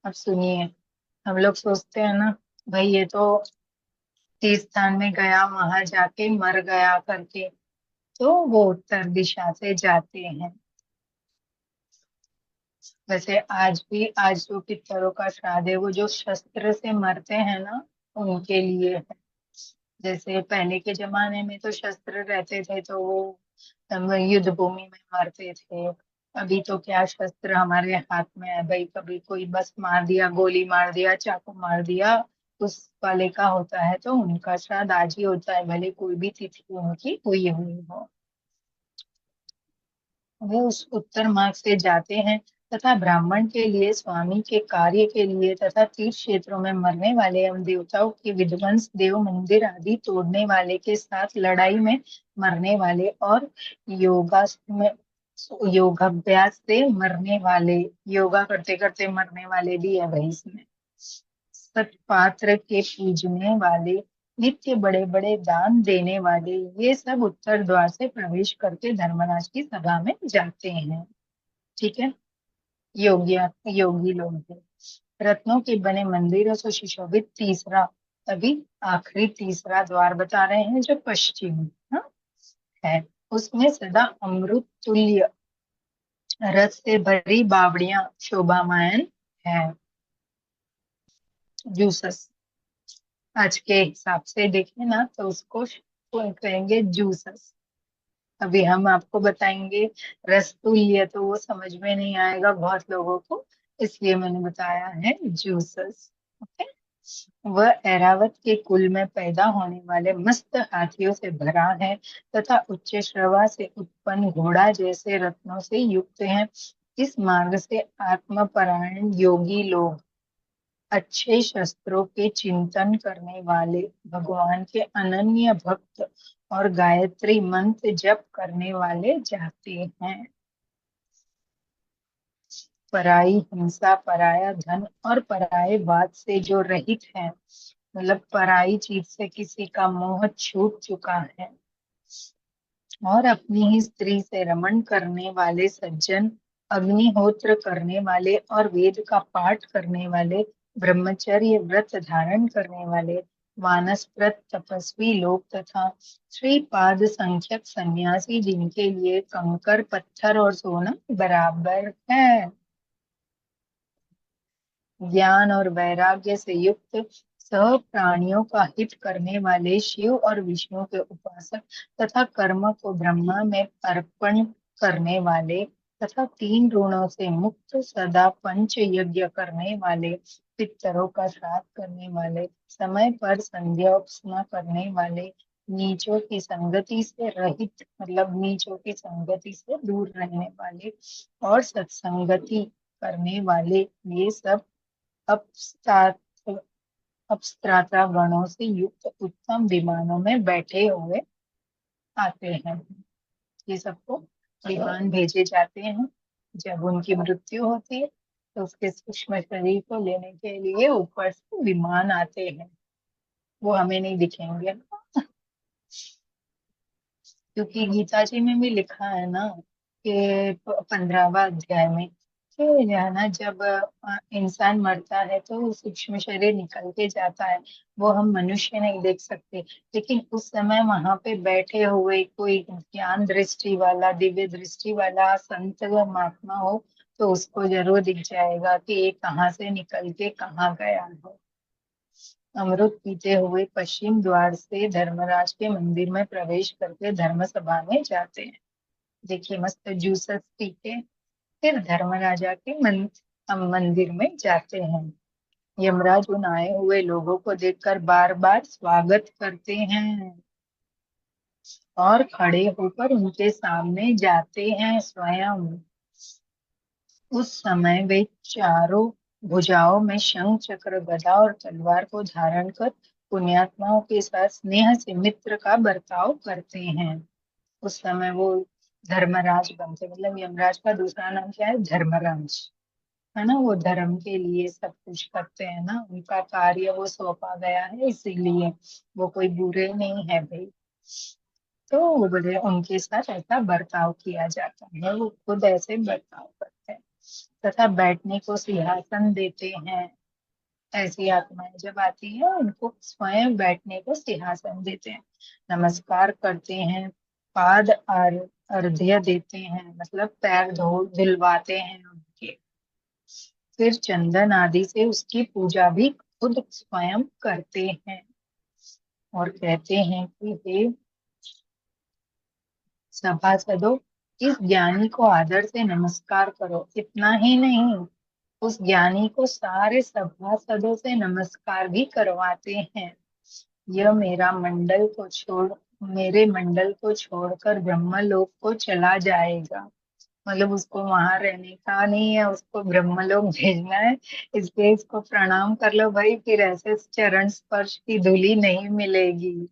अब सुनिए, हम लोग सोचते हैं ना, भाई ये तो तीर्थ स्थान में गया वहां जाके मर गया करके, तो वो उत्तर दिशा से जाते हैं। वैसे आज भी, आज जो पितरों का श्राद्ध है वो जो शस्त्र से मरते हैं ना उनके लिए है। जैसे पहले के जमाने में तो शस्त्र रहते थे तो वो युद्ध भूमि में मरते थे। अभी तो क्या शस्त्र हमारे हाथ में है भाई, कभी कोई बस मार दिया, गोली मार दिया, चाकू मार दिया, उस वाले का होता है तो उनका श्राद्ध आज ही होता है, भले कोई भी तिथि उनकी हुई हुई हो। वे उस उत्तर मार्ग से जाते हैं तथा ब्राह्मण के लिए, स्वामी के कार्य के लिए तथा तीर्थ क्षेत्रों में मरने वाले एवं देवताओं के विध्वंस, देव मंदिर आदि तोड़ने वाले के साथ लड़ाई में मरने वाले और योगा में योगाभ्यास से मरने वाले, योगा करते करते मरने वाले भी है भाई इसमें। सत्पात्र के पूजने वाले, नित्य बड़े बड़े दान देने वाले, ये सब उत्तर द्वार से प्रवेश करके धर्मराज की सभा में जाते हैं। ठीक है, योगी लोग हैं। रत्नों के बने मंदिरों से सुशोभित तीसरा, अभी आखिरी तीसरा द्वार बता रहे हैं जो पश्चिम, हाँ, है। उसमें सदा अमृत तुल्य रस से भरी बावड़ियां शोभामायन है। जूसस, आज के हिसाब से देखें ना तो उसको कहेंगे जूसस। अभी हम आपको बताएंगे रसतुल्य, तो वो समझ में नहीं आएगा बहुत लोगों को, इसलिए मैंने बताया है जूसस। ओके। वह ऐरावत के कुल में पैदा होने वाले मस्त हाथियों से भरा है तथा उच्च श्रवा से उत्पन्न घोड़ा जैसे रत्नों से युक्त है। इस मार्ग से आत्मपरायण योगी लोग, अच्छे शस्त्रों के चिंतन करने वाले, भगवान के अनन्य भक्त और गायत्री मंत्र जप करने वाले जाते हैं। पराई हिंसा, पराया धन और पराये वाद से जो रहित है, मतलब पराई चीज से किसी का मोह छूट चुका है, और अपनी ही स्त्री से रमण करने वाले सज्जन, अग्निहोत्र करने वाले और वेद का पाठ करने वाले, ब्रह्मचर्य व्रत धारण करने वाले, वानस्प्रत तपस्वी लोग तथा श्रीपाद संख्यक सन्यासी, जिनके लिए कंकर पत्थर और सोना बराबर है, ज्ञान और वैराग्य से युक्त, सब प्राणियों का हित करने वाले, शिव और विष्णु के उपासक तथा कर्म को ब्रह्मा में अर्पण करने वाले, तथा 3 ऋणों से मुक्त, सदा पंच यज्ञ करने वाले, पितरों का श्राद्ध करने वाले, समय पर संध्या उपस्ना करने वाले, नीचों की संगति से रहित मतलब नीचों की संगति से दूर रहने वाले और सत्संगति करने वाले, ये सब अपस्त्राता गणों से युक्त उत्तम विमानों में बैठे हुए आते हैं। ये सबको विमान भेजे जाते हैं। जब उनकी मृत्यु होती है तो उसके सूक्ष्म शरीर को लेने के लिए ऊपर से विमान आते हैं। वो हमें नहीं दिखेंगे, क्योंकि गीता जी में भी लिखा है ना कि 15वां अध्याय में कि जो है ना, जब इंसान मरता है तो सूक्ष्म शरीर निकल के जाता है, वो हम मनुष्य नहीं देख सकते। लेकिन उस समय वहां पे बैठे हुए कोई ज्ञान दृष्टि वाला, दिव्य दृष्टि वाला संत या महात्मा हो तो उसको जरूर दिख जाएगा कि ये कहाँ से निकल के कहाँ गया है। अमृत पीते हुए पश्चिम द्वार से धर्मराज के मंदिर में प्रवेश करके धर्म सभा में जाते हैं। देखिए, मस्त जूसस पी के फिर धर्मराजा के मंदिर में जाते हैं। यमराज उन आए हुए लोगों को देखकर बार बार स्वागत करते हैं और खड़े होकर उनके सामने जाते हैं स्वयं। उस समय वे चारों भुजाओं में शंख चक्र गदा और तलवार को धारण कर पुण्यात्माओं के साथ स्नेह से मित्र का बर्ताव करते हैं। उस समय वो धर्मराज बनते, मतलब यमराज का दूसरा नाम क्या है? धर्मराज, है ना। वो धर्म के लिए सब कुछ करते हैं ना, उनका कार्य वो सौंपा गया है, इसीलिए वो कोई बुरे नहीं है भाई। तो वो बोले उनके साथ ऐसा बर्ताव किया जाता है, वो खुद ऐसे बर्ताव करते हैं। तथा बैठने को सिंहासन देते हैं। ऐसी आत्माएं जब आती है उनको स्वयं बैठने को सिंहासन देते हैं, नमस्कार करते हैं, पाद अर्घ्य देते हैं, मतलब पैर धो धुलवाते हैं उनके, फिर चंदन आदि से उसकी पूजा भी खुद स्वयं करते हैं और कहते हैं कि हे सभासदों, इस ज्ञानी को आदर से नमस्कार करो। इतना ही नहीं, उस ज्ञानी को सारे सभासदों से नमस्कार भी करवाते हैं। यह मेरे मंडल को छोड़कर ब्रह्मलोक को चला जाएगा। मतलब उसको वहां रहने का नहीं है, उसको ब्रह्मलोक भेजना है। इसलिए इसको प्रणाम कर लो भाई, फिर ऐसे चरण स्पर्श की धूली नहीं मिलेगी।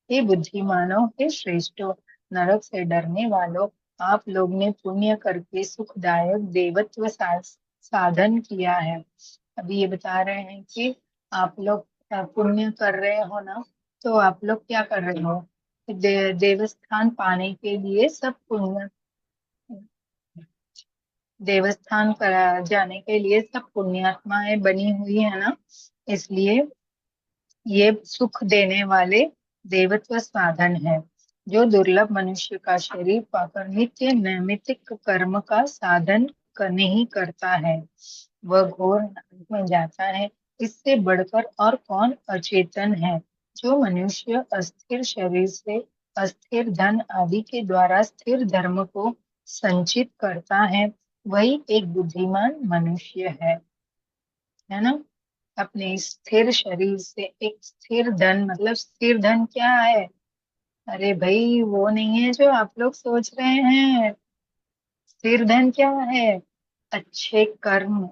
हे बुद्धिमानों, हे श्रेष्ठों, नरक से डरने वालों, आप लोग ने पुण्य करके सुखदायक देवत्व साधन किया है। अभी ये बता रहे हैं कि आप लोग पुण्य कर रहे हो ना, तो आप लोग क्या कर रहे हो? देवस्थान पाने के लिए सब पुण्य, देवस्थान जाने के लिए सब पुण्यात्माएं बनी हुई है ना, इसलिए ये सुख देने वाले देवत्व साधन है। जो दुर्लभ मनुष्य का शरीर पाकर नित्य नैमित्तिक कर्म का साधन नहीं करता है, वह घोर नरक में जाता है। इससे बढ़कर और कौन अचेतन है? जो मनुष्य अस्थिर शरीर से अस्थिर धन आदि के द्वारा स्थिर धर्म को संचित करता है, वही एक बुद्धिमान मनुष्य है ना। अपने स्थिर शरीर से एक स्थिर धन, मतलब स्थिर धन क्या है? अरे भाई वो नहीं है जो आप लोग सोच रहे हैं। स्थिर धन क्या है? अच्छे कर्म,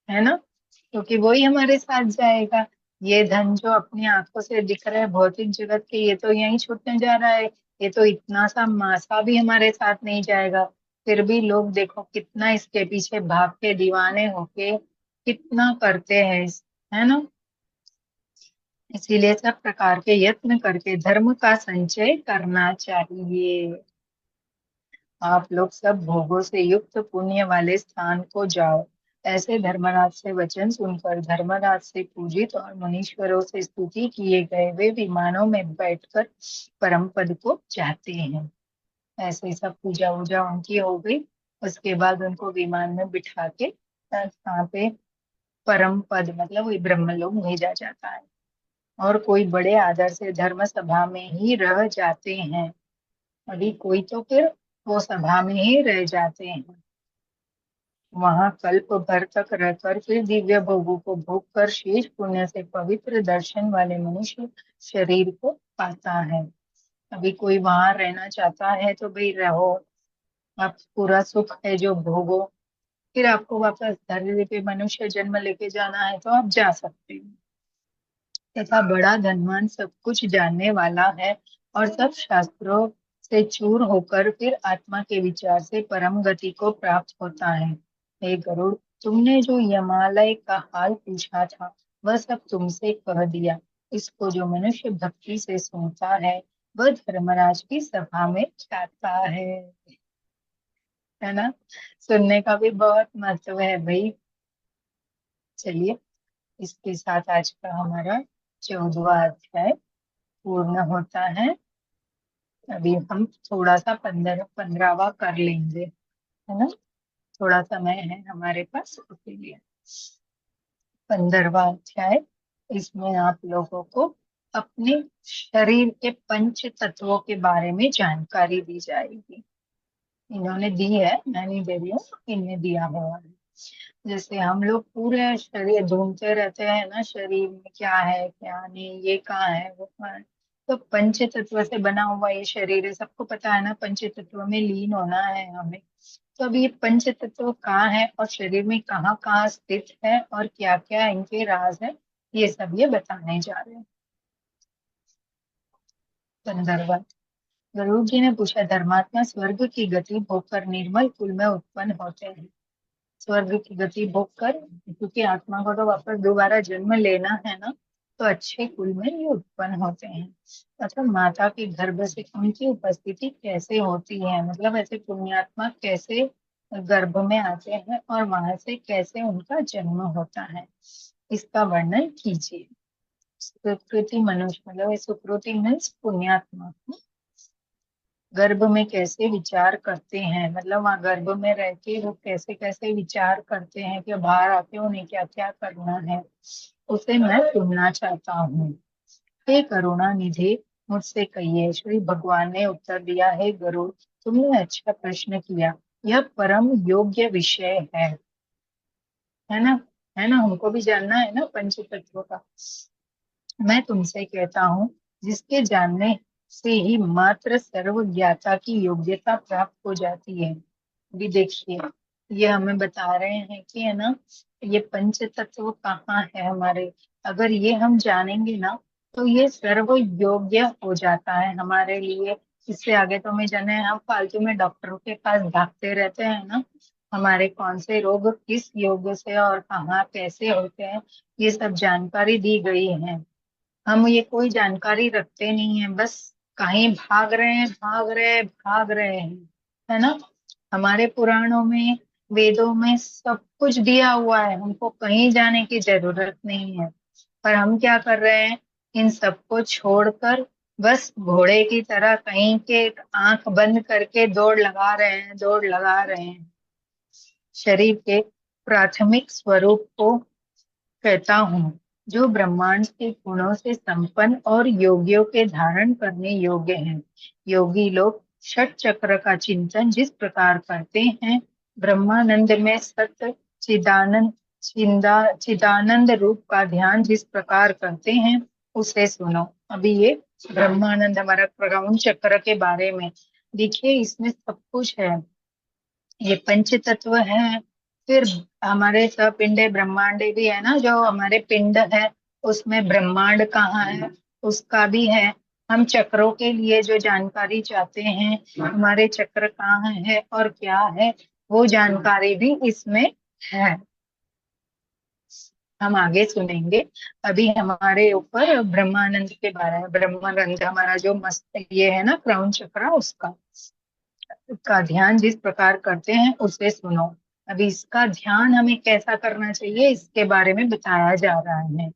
है ना, क्योंकि वही हमारे साथ जाएगा। ये धन जो अपनी आंखों से दिख रहा है भौतिक जगत के, ये तो यहीं छूटने जा रहा है। ये तो इतना सा मासा भी हमारे साथ नहीं जाएगा। फिर भी लोग देखो कितना इसके पीछे भाग के दीवाने होके कितना करते हैं है ना। इसीलिए सब प्रकार के यत्न करके धर्म का संचय करना चाहिए। आप लोग सब भोगों से युक्त पुण्य वाले स्थान को जाओ। ऐसे धर्मराज से वचन सुनकर धर्मराज से पूजित और मुनीश्वरों से स्तुति किए गए वे विमानों में बैठकर परम पद को चाहते हैं। ऐसे सब पूजा वूजा उनकी हो गई। उसके बाद उनको विमान में बिठा के वहां पे परम पद मतलब वही ब्रह्मलोक भेजा जाता है। और कोई बड़े आदर से धर्म सभा में ही रह जाते हैं। अभी कोई तो फिर वो सभा में ही रह जाते हैं। वहां कल्प भर तक रहकर फिर दिव्य भोगों को भोग कर शेष पुण्य से पवित्र दर्शन वाले मनुष्य शरीर को पाता है। अभी कोई वहां रहना चाहता है तो भाई रहो, आप पूरा सुख है जो भोगो, फिर आपको वापस धरती पे मनुष्य जन्म लेके जाना है तो आप जा सकते हैं। तथा बड़ा धनवान सब कुछ जानने वाला है और सब शास्त्रों से चूर होकर फिर आत्मा के विचार से परम गति को प्राप्त होता है। हे गरुड़, तुमने जो यमालय का हाल पूछा था वह सब तुमसे कह दिया। इसको जो मनुष्य भक्ति से सुनता है वह धर्मराज की सभा में जाता है ना। सुनने का भी बहुत महत्व है भाई। चलिए, इसके साथ आज का हमारा 14वां अध्याय पूर्ण होता है। अभी हम थोड़ा सा 15वां कर लेंगे, है ना। थोड़ा समय है हमारे पास, इसीलिए 15वां अध्याय। इसमें आप लोगों को अपने शरीर के पंच तत्वों के बारे में जानकारी दी जाएगी। इन्होंने दी है, मैं नहीं दे रही हूँ, इनने दिया हुआ है। जैसे हम लोग पूरे शरीर ढूंढते रहते हैं ना, शरीर में क्या है क्या नहीं, ये कहाँ है वो कहाँ है। तो पंच तत्व से बना हुआ ये शरीर है, सबको पता है ना, पंच तत्व में लीन होना है हमें। तो अब ये पंच तत्व कहाँ है और शरीर में कहाँ कहाँ स्थित है और क्या क्या इनके राज है, ये सब ये बताने जा रहे हैं। संदर्भ। गरुड़ जी ने पूछा, धर्मात्मा स्वर्ग की गति भोग कर निर्मल कुल में उत्पन्न होते हैं। स्वर्ग की गति भोग कर, क्योंकि आत्मा को तो वापस दोबारा जन्म लेना है ना, तो अच्छे कुल में ये उत्पन्न होते हैं। मतलब माता के गर्भ से उनकी उपस्थिति कैसे होती है, मतलब ऐसे पुण्यात्मा कैसे गर्भ में आते हैं और वहां से कैसे उनका जन्म होता है, इसका वर्णन कीजिए। सुकृति मनुष्य, मतलब ये सुकृति मीन्स पुण्यात्मा, गर्भ में कैसे विचार करते हैं, मतलब वहाँ गर्भ में रह के वो कैसे कैसे विचार करते हैं कि बाहर आके उन्हें क्या क्या करना है, उसे मैं सुनना चाहता हूँ। हे करुणा निधि, मुझसे कहिए। श्री भगवान ने उत्तर दिया, है गरुड़, तुमने अच्छा प्रश्न किया। यह परम योग्य विषय है ना, है ना, हमको भी जानना है ना पंच तत्व का। मैं तुमसे कहता हूँ, जिसके जानने से ही मात्र सर्व ज्ञाता की योग्यता प्राप्त हो जाती है। भी देखिए, ये हमें बता रहे हैं कि है ना, ये पंच तत्व कहाँ है हमारे। अगर ये हम जानेंगे ना तो ये सर्व योग्य हो जाता है हमारे लिए। इससे आगे तो हमें जाना है, हम फालतू में डॉक्टरों के पास भागते रहते हैं ना, हमारे कौन से रोग किस योग से और कहाँ कैसे होते हैं, ये सब जानकारी दी गई है। हम ये कोई जानकारी रखते नहीं है, बस कहीं भाग रहे हैं भाग रहे हैं भाग रहे हैं, है ना। हमारे पुराणों में, वेदों में सब कुछ दिया हुआ है, हमको कहीं जाने की जरूरत नहीं है। पर हम क्या कर रहे हैं, इन सबको छोड़कर बस घोड़े की तरह कहीं के आंख बंद करके दौड़ लगा रहे हैं, दौड़ लगा रहे हैं। शरीर के प्राथमिक स्वरूप को कहता हूँ, जो ब्रह्मांड के गुणों से संपन्न और योगियों के धारण करने योग्य हैं। योगी लोग षट चक्र का चिंतन जिस प्रकार करते हैं, ब्रह्मानंद में सत्य चिदानंद चिदानंद रूप का ध्यान जिस प्रकार करते हैं, उसे सुनो। अभी ये ब्रह्मानंद हमारा प्रगाउन चक्र के बारे में देखिए, इसमें सब कुछ है। ये पंच तत्व है, फिर हमारे सपिंडे ब्रह्मांडे भी है ना, जो हमारे पिंड है उसमें ब्रह्मांड कहाँ है उसका भी है। हम चक्रों के लिए जो जानकारी चाहते हैं, हमारे चक्र कहाँ है और क्या है, वो जानकारी भी इसमें है। हम आगे सुनेंगे। अभी हमारे ऊपर ब्रह्मानंद के बारे में, ब्रह्मानंद हमारा जो मस्त ये है ना क्राउन चक्र, उसका का ध्यान जिस प्रकार करते हैं उसे सुनो। अभी इसका ध्यान हमें कैसा करना चाहिए, इसके बारे में बताया जा रहा है।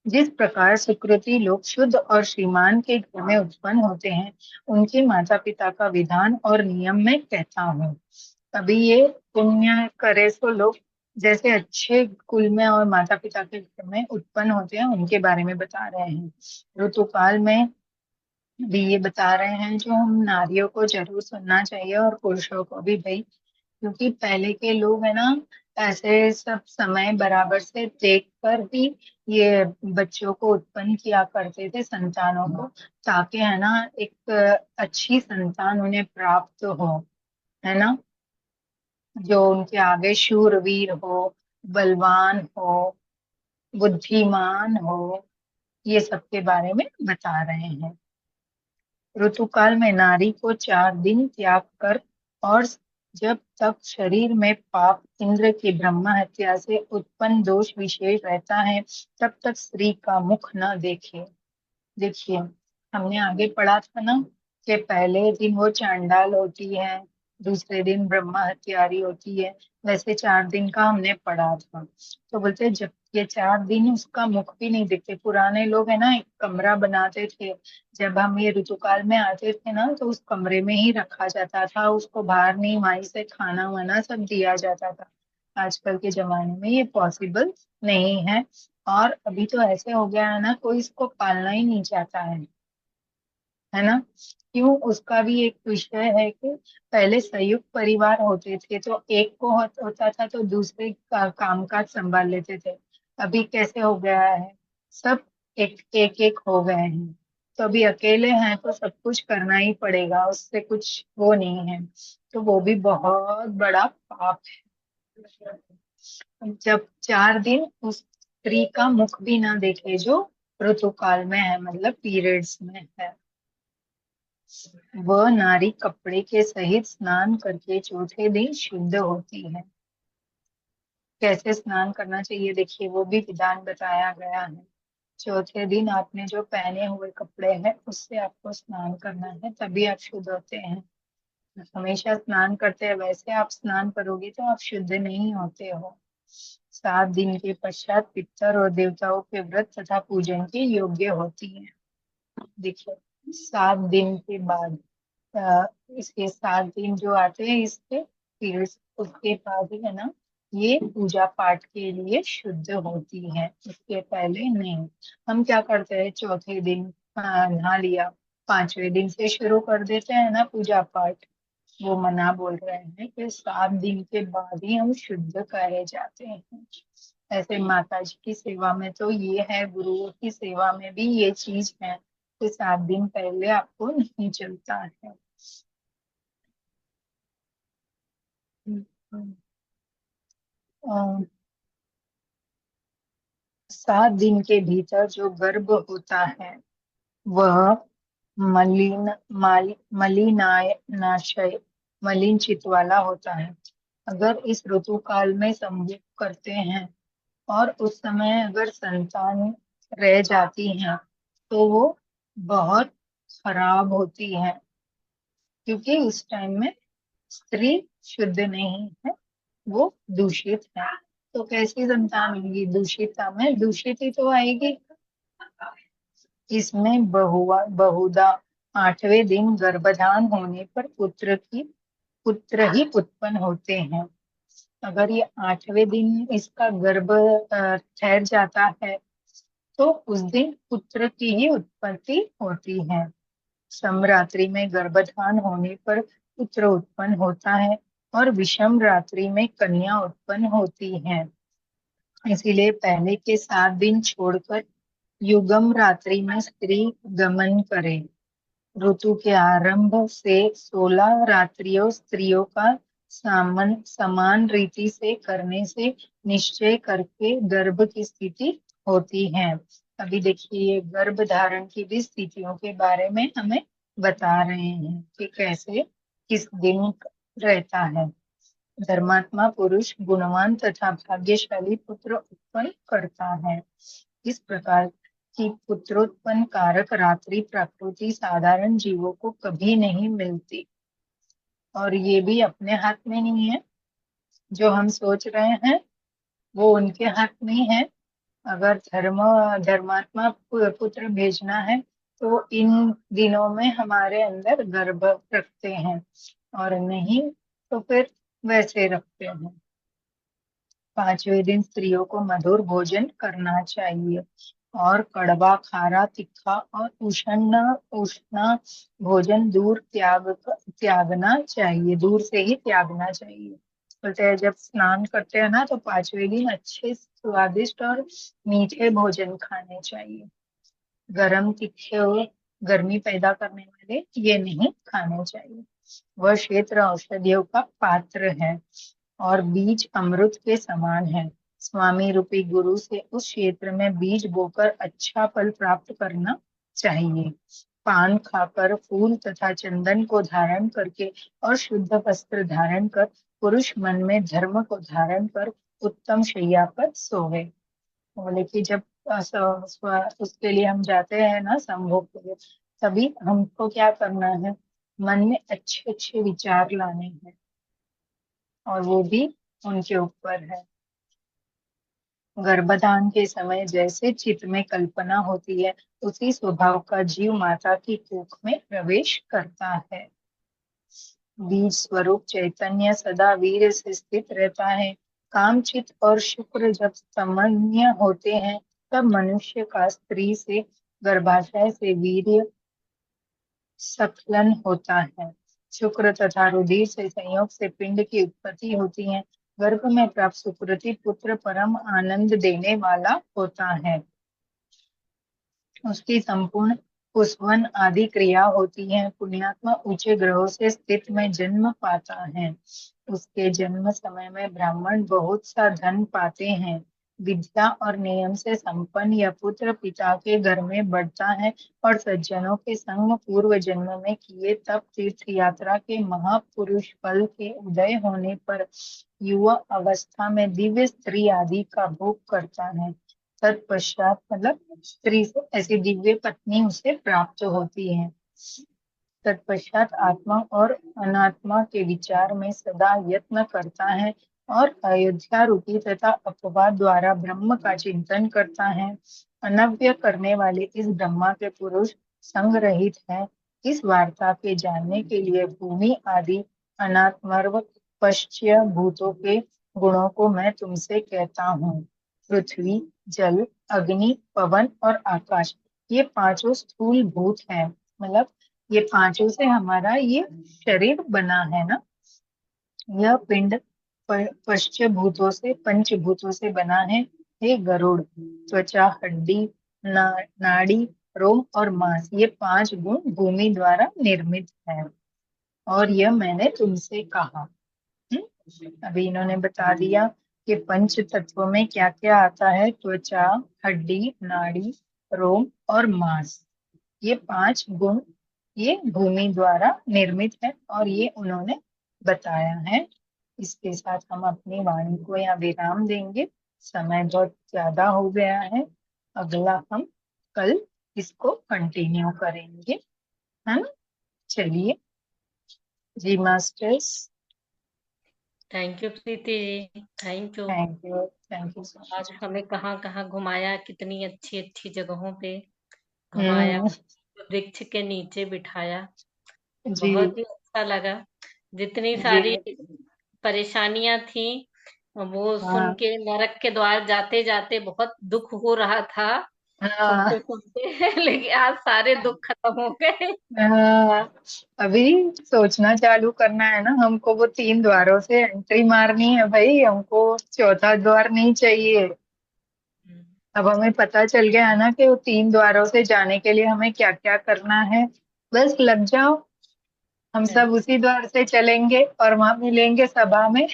जिस प्रकार सुकृति लोग शुद्ध और श्रीमान के घर में उत्पन्न होते हैं, उनके माता पिता का विधान और नियम में कहता हूँ। अभी ये पुण्य करे सो लोग जैसे अच्छे कुल में और माता पिता के घर में उत्पन्न होते हैं, उनके बारे में बता रहे हैं। ऋतुकाल में अभी ये बता रहे हैं जो हम नारियों को जरूर सुनना चाहिए और पुरुषों को भी भाई, क्योंकि पहले के लोग है ना ऐसे सब समय बराबर से देख कर ही ये बच्चों को उत्पन्न किया करते थे, संतानों को, ताकि है ना एक अच्छी संतान उन्हें प्राप्त हो, है ना, जो उनके आगे शूरवीर हो, बलवान हो, बुद्धिमान हो, ये सब के बारे में बता रहे हैं। ऋतुकाल में नारी को 4 दिन त्याग कर और जब तक शरीर में पाप इंद्र की ब्रह्म हत्या से उत्पन्न दोष विशेष रहता है, तब तक स्त्री का मुख न देखे। देखिए, हमने आगे पढ़ा था ना कि पहले दिन वो चांडाल होती है, दूसरे दिन ब्रह्मा हत्यारी होती है, वैसे 4 दिन का हमने पढ़ा था। तो बोलते जब ये 4 दिन उसका मुख भी नहीं दिखते, पुराने लोग है ना एक कमरा बनाते थे, जब हम ये ऋतुकाल में आते थे ना तो उस कमरे में ही रखा जाता था उसको, बाहर नहीं, वहीं से खाना वाना सब दिया जाता था। आजकल के जमाने में ये पॉसिबल नहीं है, और अभी तो ऐसे हो गया है ना कोई इसको पालना ही नहीं चाहता है ना। क्यों, उसका भी एक विषय है कि पहले संयुक्त परिवार होते थे तो एक को होता था तो दूसरे का कामकाज संभाल लेते थे। अभी कैसे हो गया है, सब एक एक एक हो गए हैं, तो अभी अकेले हैं तो सब कुछ करना ही पड़ेगा, उससे कुछ वो नहीं है, तो वो भी बहुत बड़ा पाप है। जब 4 दिन उस स्त्री का मुख भी ना देखे जो ऋतुकाल में है, मतलब पीरियड्स में है, वह नारी कपड़े के सहित स्नान करके चौथे दिन शुद्ध होती है। कैसे स्नान करना चाहिए देखिए, वो भी विधान बताया गया है। चौथे दिन आपने जो पहने हुए कपड़े हैं उससे आपको स्नान करना है, तभी आप शुद्ध होते हैं। हमेशा स्नान करते हैं वैसे आप स्नान करोगे तो आप शुद्ध नहीं होते हो। 7 दिन के पश्चात पितर और देवताओं के व्रत तथा पूजन के योग्य होती है। देखिए, 7 दिन के बाद अ, इसके 7 दिन जो आते हैं इसके, फिर उसके बाद ही है ना ये पूजा पाठ के लिए शुद्ध होती है, इसके पहले नहीं। हम क्या करते हैं, चौथे दिन नहा लिया, 5वें दिन से शुरू कर देते हैं ना पूजा पाठ। वो मना बोल रहे हैं कि 7 दिन के बाद ही हम शुद्ध कहे जाते हैं। ऐसे माता जी की सेवा में तो ये है, गुरुओं की सेवा में भी ये चीज है कि 7 दिन पहले आपको नहीं चलता है। अ, 7 दिन के भीतर जो गर्भ होता है वह मलिन मलिनाय नाशय मलिन चित वाला होता है। अगर इस ऋतु काल में संभोग करते हैं और उस समय अगर संतान रह जाती है तो वो बहुत खराब होती है, क्योंकि उस टाइम में स्त्री शुद्ध नहीं है, वो दूषित है। तो कैसी संतान होगी, दूषिता में दूषित ही तो आएगी। इसमें बहुधा 8वें दिन गर्भधान होने पर पुत्र ही उत्पन्न होते हैं। अगर ये 8वें दिन इसका गर्भ ठहर जाता है तो उस दिन पुत्र की ही उत्पत्ति होती है। समरात्रि में गर्भधान होने पर पुत्र उत्पन्न होता है और विषम रात्रि में कन्या उत्पन्न होती है। इसीलिए पहले के 7 दिन छोड़कर युगम रात्रि में स्त्री गमन करे। ऋतु के आरंभ से 16 रात्रियों स्त्रियों का समान रीति से करने से निश्चय करके गर्भ की स्थिति होती है। अभी देखिए, ये गर्भ धारण की भी स्थितियों के बारे में हमें बता रहे हैं कि कैसे किस दिन रहता है। धर्मात्मा पुरुष गुणवान तथा भाग्यशाली पुत्र उत्पन्न करता है। इस प्रकार की पुत्रोत्पन्न कारक रात्रि प्रकृति साधारण जीवों को कभी नहीं मिलती, और ये भी अपने हाथ में नहीं है। जो हम सोच रहे हैं वो उनके हाथ में ही है। अगर धर्मात्मा पुत्र भेजना है तो इन दिनों में हमारे अंदर गर्भ रखते हैं, और नहीं तो फिर वैसे रखते हैं। 5वें दिन स्त्रियों को मधुर भोजन करना चाहिए। और कड़वा, खारा, तीखा और उष्ण उष्ण भोजन त्यागना चाहिए, दूर से ही त्यागना चाहिए। बोलते हैं जब स्नान करते हैं ना तो पांचवें दिन अच्छे स्वादिष्ट और मीठे भोजन खाने चाहिए। गरम, तीखे और गर्मी पैदा करने वाले ये नहीं खाने चाहिए। वह क्षेत्र औषधियों का पात्र है और बीज अमृत के समान है। स्वामी रूपी गुरु से उस क्षेत्र में बीज बोकर अच्छा फल प्राप्त करना चाहिए। पान खाकर, फूल तथा चंदन को धारण करके और शुद्ध वस्त्र धारण कर, पुरुष मन में धर्म को धारण कर उत्तम शैया पर सोवे। बोले कि जब उसके लिए हम जाते हैं ना संभोग के लिए, तभी हमको क्या करना है, मन में अच्छे अच्छे विचार लाने हैं, और वो भी उनके ऊपर है। गर्भधान के समय जैसे चित्त में कल्पना होती है, उसी स्वभाव का जीव माता की कुख में प्रवेश करता है। बीज स्वरूप चैतन्य सदा वीर से स्थित रहता है। काम, चित्त और शुक्र जब समन्वय होते हैं, तब मनुष्य का स्त्री से, गर्भाशय से वीर्य स्खलन होता है। शुक्र तथा रुधिर से संयोग से पिंड की उत्पत्ति होती है। गर्भ में प्राप्त सुकृति पुत्र परम आनंद देने वाला होता है। उसकी संपूर्ण पुष्पन आदि क्रिया होती है। पुण्यात्मा ऊंचे ग्रहों से स्थित में जन्म पाता है। उसके जन्म समय में ब्राह्मण बहुत सा धन पाते हैं। विद्या और नियम से संपन्न यह पुत्र पिता के घर में बढ़ता है और सज्जनों के संग पूर्व जन्म में किए तप तीर्थ यात्रा के महापुरुष फल के उदय होने पर युवा अवस्था में दिव्य स्त्री आदि का भोग करता है। तत्पश्चात मतलब स्त्री से ऐसी दिव्य पत्नी उसे प्राप्त होती है। तत्पश्चात आत्मा और अनात्मा के विचार में सदा यत्न करता है और अयोध्या रूपी तथा अपवाद द्वारा ब्रह्म का चिंतन करता है। अनव्य करने वाले इस ब्रह्मा के पुरुष संग रहित है। इस वार्ता के जानने के लिए भूमि आदि अनात्मर्व पश्च्य भूतों के गुणों को मैं तुमसे कहता हूँ। पृथ्वी, जल, अग्नि, पवन और आकाश, ये पांचों स्थूल भूत हैं। मतलब ये पांचों से हमारा ये शरीर बना है ना। यह पिंड पश्च भूतों से, पंचभूतों से बना है। हे गरुड़, त्वचा, हड्डी, नाड़ी, रोम और मांस, ये पांच गुण भूमि द्वारा निर्मित है, और यह मैंने तुमसे कहा। अभी इन्होंने बता दिया कि पंच तत्व में क्या क्या आता है। त्वचा, हड्डी, नाड़ी, रोम और मांस, ये पांच गुण ये भूमि द्वारा निर्मित है, और ये उन्होंने बताया है। इसके साथ हम अपनी वाणी को यहाँ विराम देंगे। समय बहुत ज्यादा हो गया है। अगला हम कल इसको कंटिन्यू करेंगे, है ना। चलिए जी masters. Thank you Preeti ji, thank you. Thank you so आज मच। हमें कहाँ कहाँ घुमाया, कितनी अच्छी अच्छी जगहों पे घुमाया, हम्म। वृक्ष के नीचे बिठाया। जी बहुत ही अच्छा लगा। जितनी जी। सारी परेशानियां थी वो सुन हाँ के, नरक के द्वार जाते जाते बहुत दुख हो रहा था सुनते हाँ सुनते लेकिन आज सारे दुख खत्म हो गए। हाँ। अभी सोचना चालू करना है ना हमको, वो तीन द्वारों से एंट्री मारनी है भाई, हमको चौथा द्वार नहीं चाहिए। अब हमें पता चल गया है ना कि वो तीन द्वारों से जाने के लिए हमें क्या क्या करना है। बस लग जाओ, हम सब उसी द्वार से चलेंगे और वहां मिलेंगे सभा में।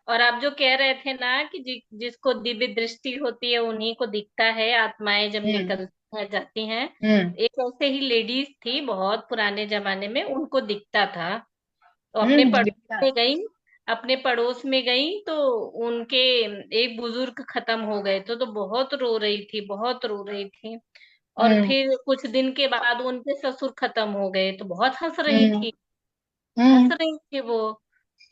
और आप जो कह रहे थे ना कि जिसको दिव्य दृष्टि होती है उन्हीं को दिखता है, आत्माएं जब हम्म निकल जाती हैं। हम्म एक ऐसे ही लेडीज थी बहुत पुराने जमाने में, उनको दिखता था। तो अपने पड़ोस दिखता। में गई, अपने पड़ोस में गई तो उनके एक बुजुर्ग खत्म हो गए तो बहुत रो रही थी, बहुत रो रही थी। और हम्म फिर कुछ दिन के बाद उनके ससुर खत्म हो गए तो बहुत हंस रही हम्म थी, हंस हम्म रही थी वो।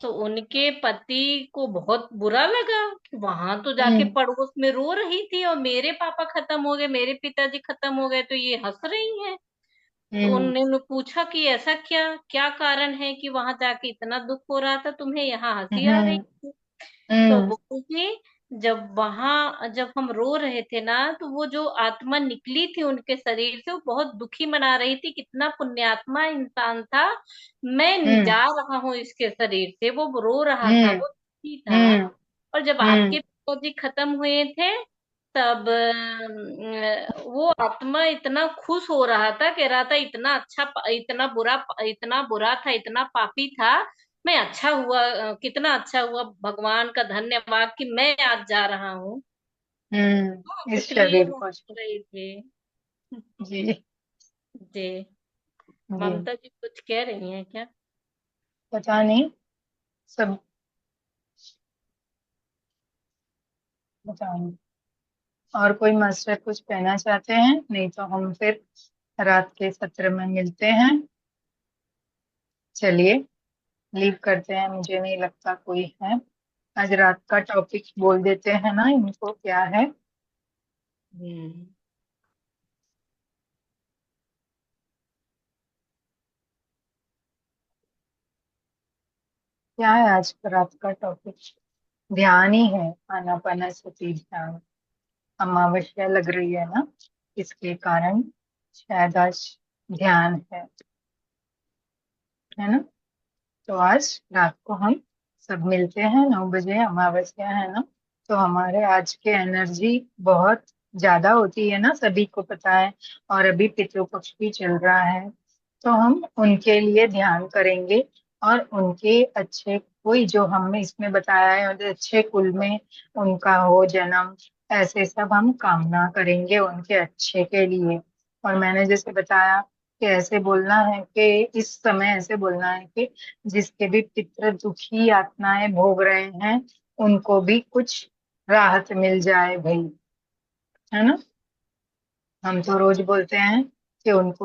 तो उनके पति को बहुत बुरा लगा कि वहां तो जाके हम्म पड़ोस में रो रही थी और मेरे पापा खत्म हो गए, मेरे पिताजी खत्म हो गए, तो ये हंस रही हैं। तो हम्म उन्होंने पूछा कि ऐसा क्या क्या कारण है कि वहां जाके इतना दुख हो रहा था तुम्हें, यहाँ हंसी आ रही हम्म थी। तो हम्म बोली जब हम रो रहे थे ना, तो वो जो आत्मा निकली थी उनके शरीर से, वो बहुत दुखी मना रही थी, कितना पुण्यात्मा इंसान था। मैं हम्म। जा रहा हूँ इसके शरीर से, वो रो रहा था, हम्म। वो दुखी था। हम्म। और जब हम्म। आपके पिताजी खत्म हुए थे, तब वो आत्मा इतना खुश हो रहा था, कह रहा था इतना अच्छा, इतना बुरा था, इतना पापी था, मैं अच्छा हुआ, कितना अच्छा हुआ, भगवान का धन्यवाद कि मैं आज जा रहा हूँ। इस इसलिए शरीर वो को हंस रहे थे। जी। जी। जी। ममता जी कुछ कह रही हैं क्या? पता नहीं। सब बताओ। और कोई मास्टर कुछ कहना चाहते हैं? नहीं तो हम फिर रात के सत्र में मिलते हैं। चलिए, लीव करते हैं, मुझे नहीं लगता कोई है। आज रात का टॉपिक बोल देते हैं ना इनको, क्या है? हम्म। क्या है आज का रात का टॉपिक? ध्यान ही है, आनापानसति ध्यान। अमावस्या लग रही है ना, इसके कारण शायद आज ध्यान है ना? तो आज रात को हम सब मिलते हैं 9 बजे, अमावस्या है ना। तो हमारे आज के एनर्जी बहुत ज्यादा होती है ना, सभी को पता है। और अभी पितृ पक्ष भी चल रहा है, तो हम उनके लिए ध्यान करेंगे। और उनके अच्छे, कोई जो हमें इसमें बताया है, और अच्छे कुल में उनका हो जन्म, ऐसे सब हम कामना करेंगे उनके अच्छे के लिए। और मैंने जैसे बताया कि ऐसे बोलना है, कि इस समय ऐसे बोलना है कि जिसके भी पितृ दुखी यातनाएं भोग रहे हैं, उनको भी कुछ राहत मिल जाए भाई, है ना। हम तो रोज बोलते हैं कि उनको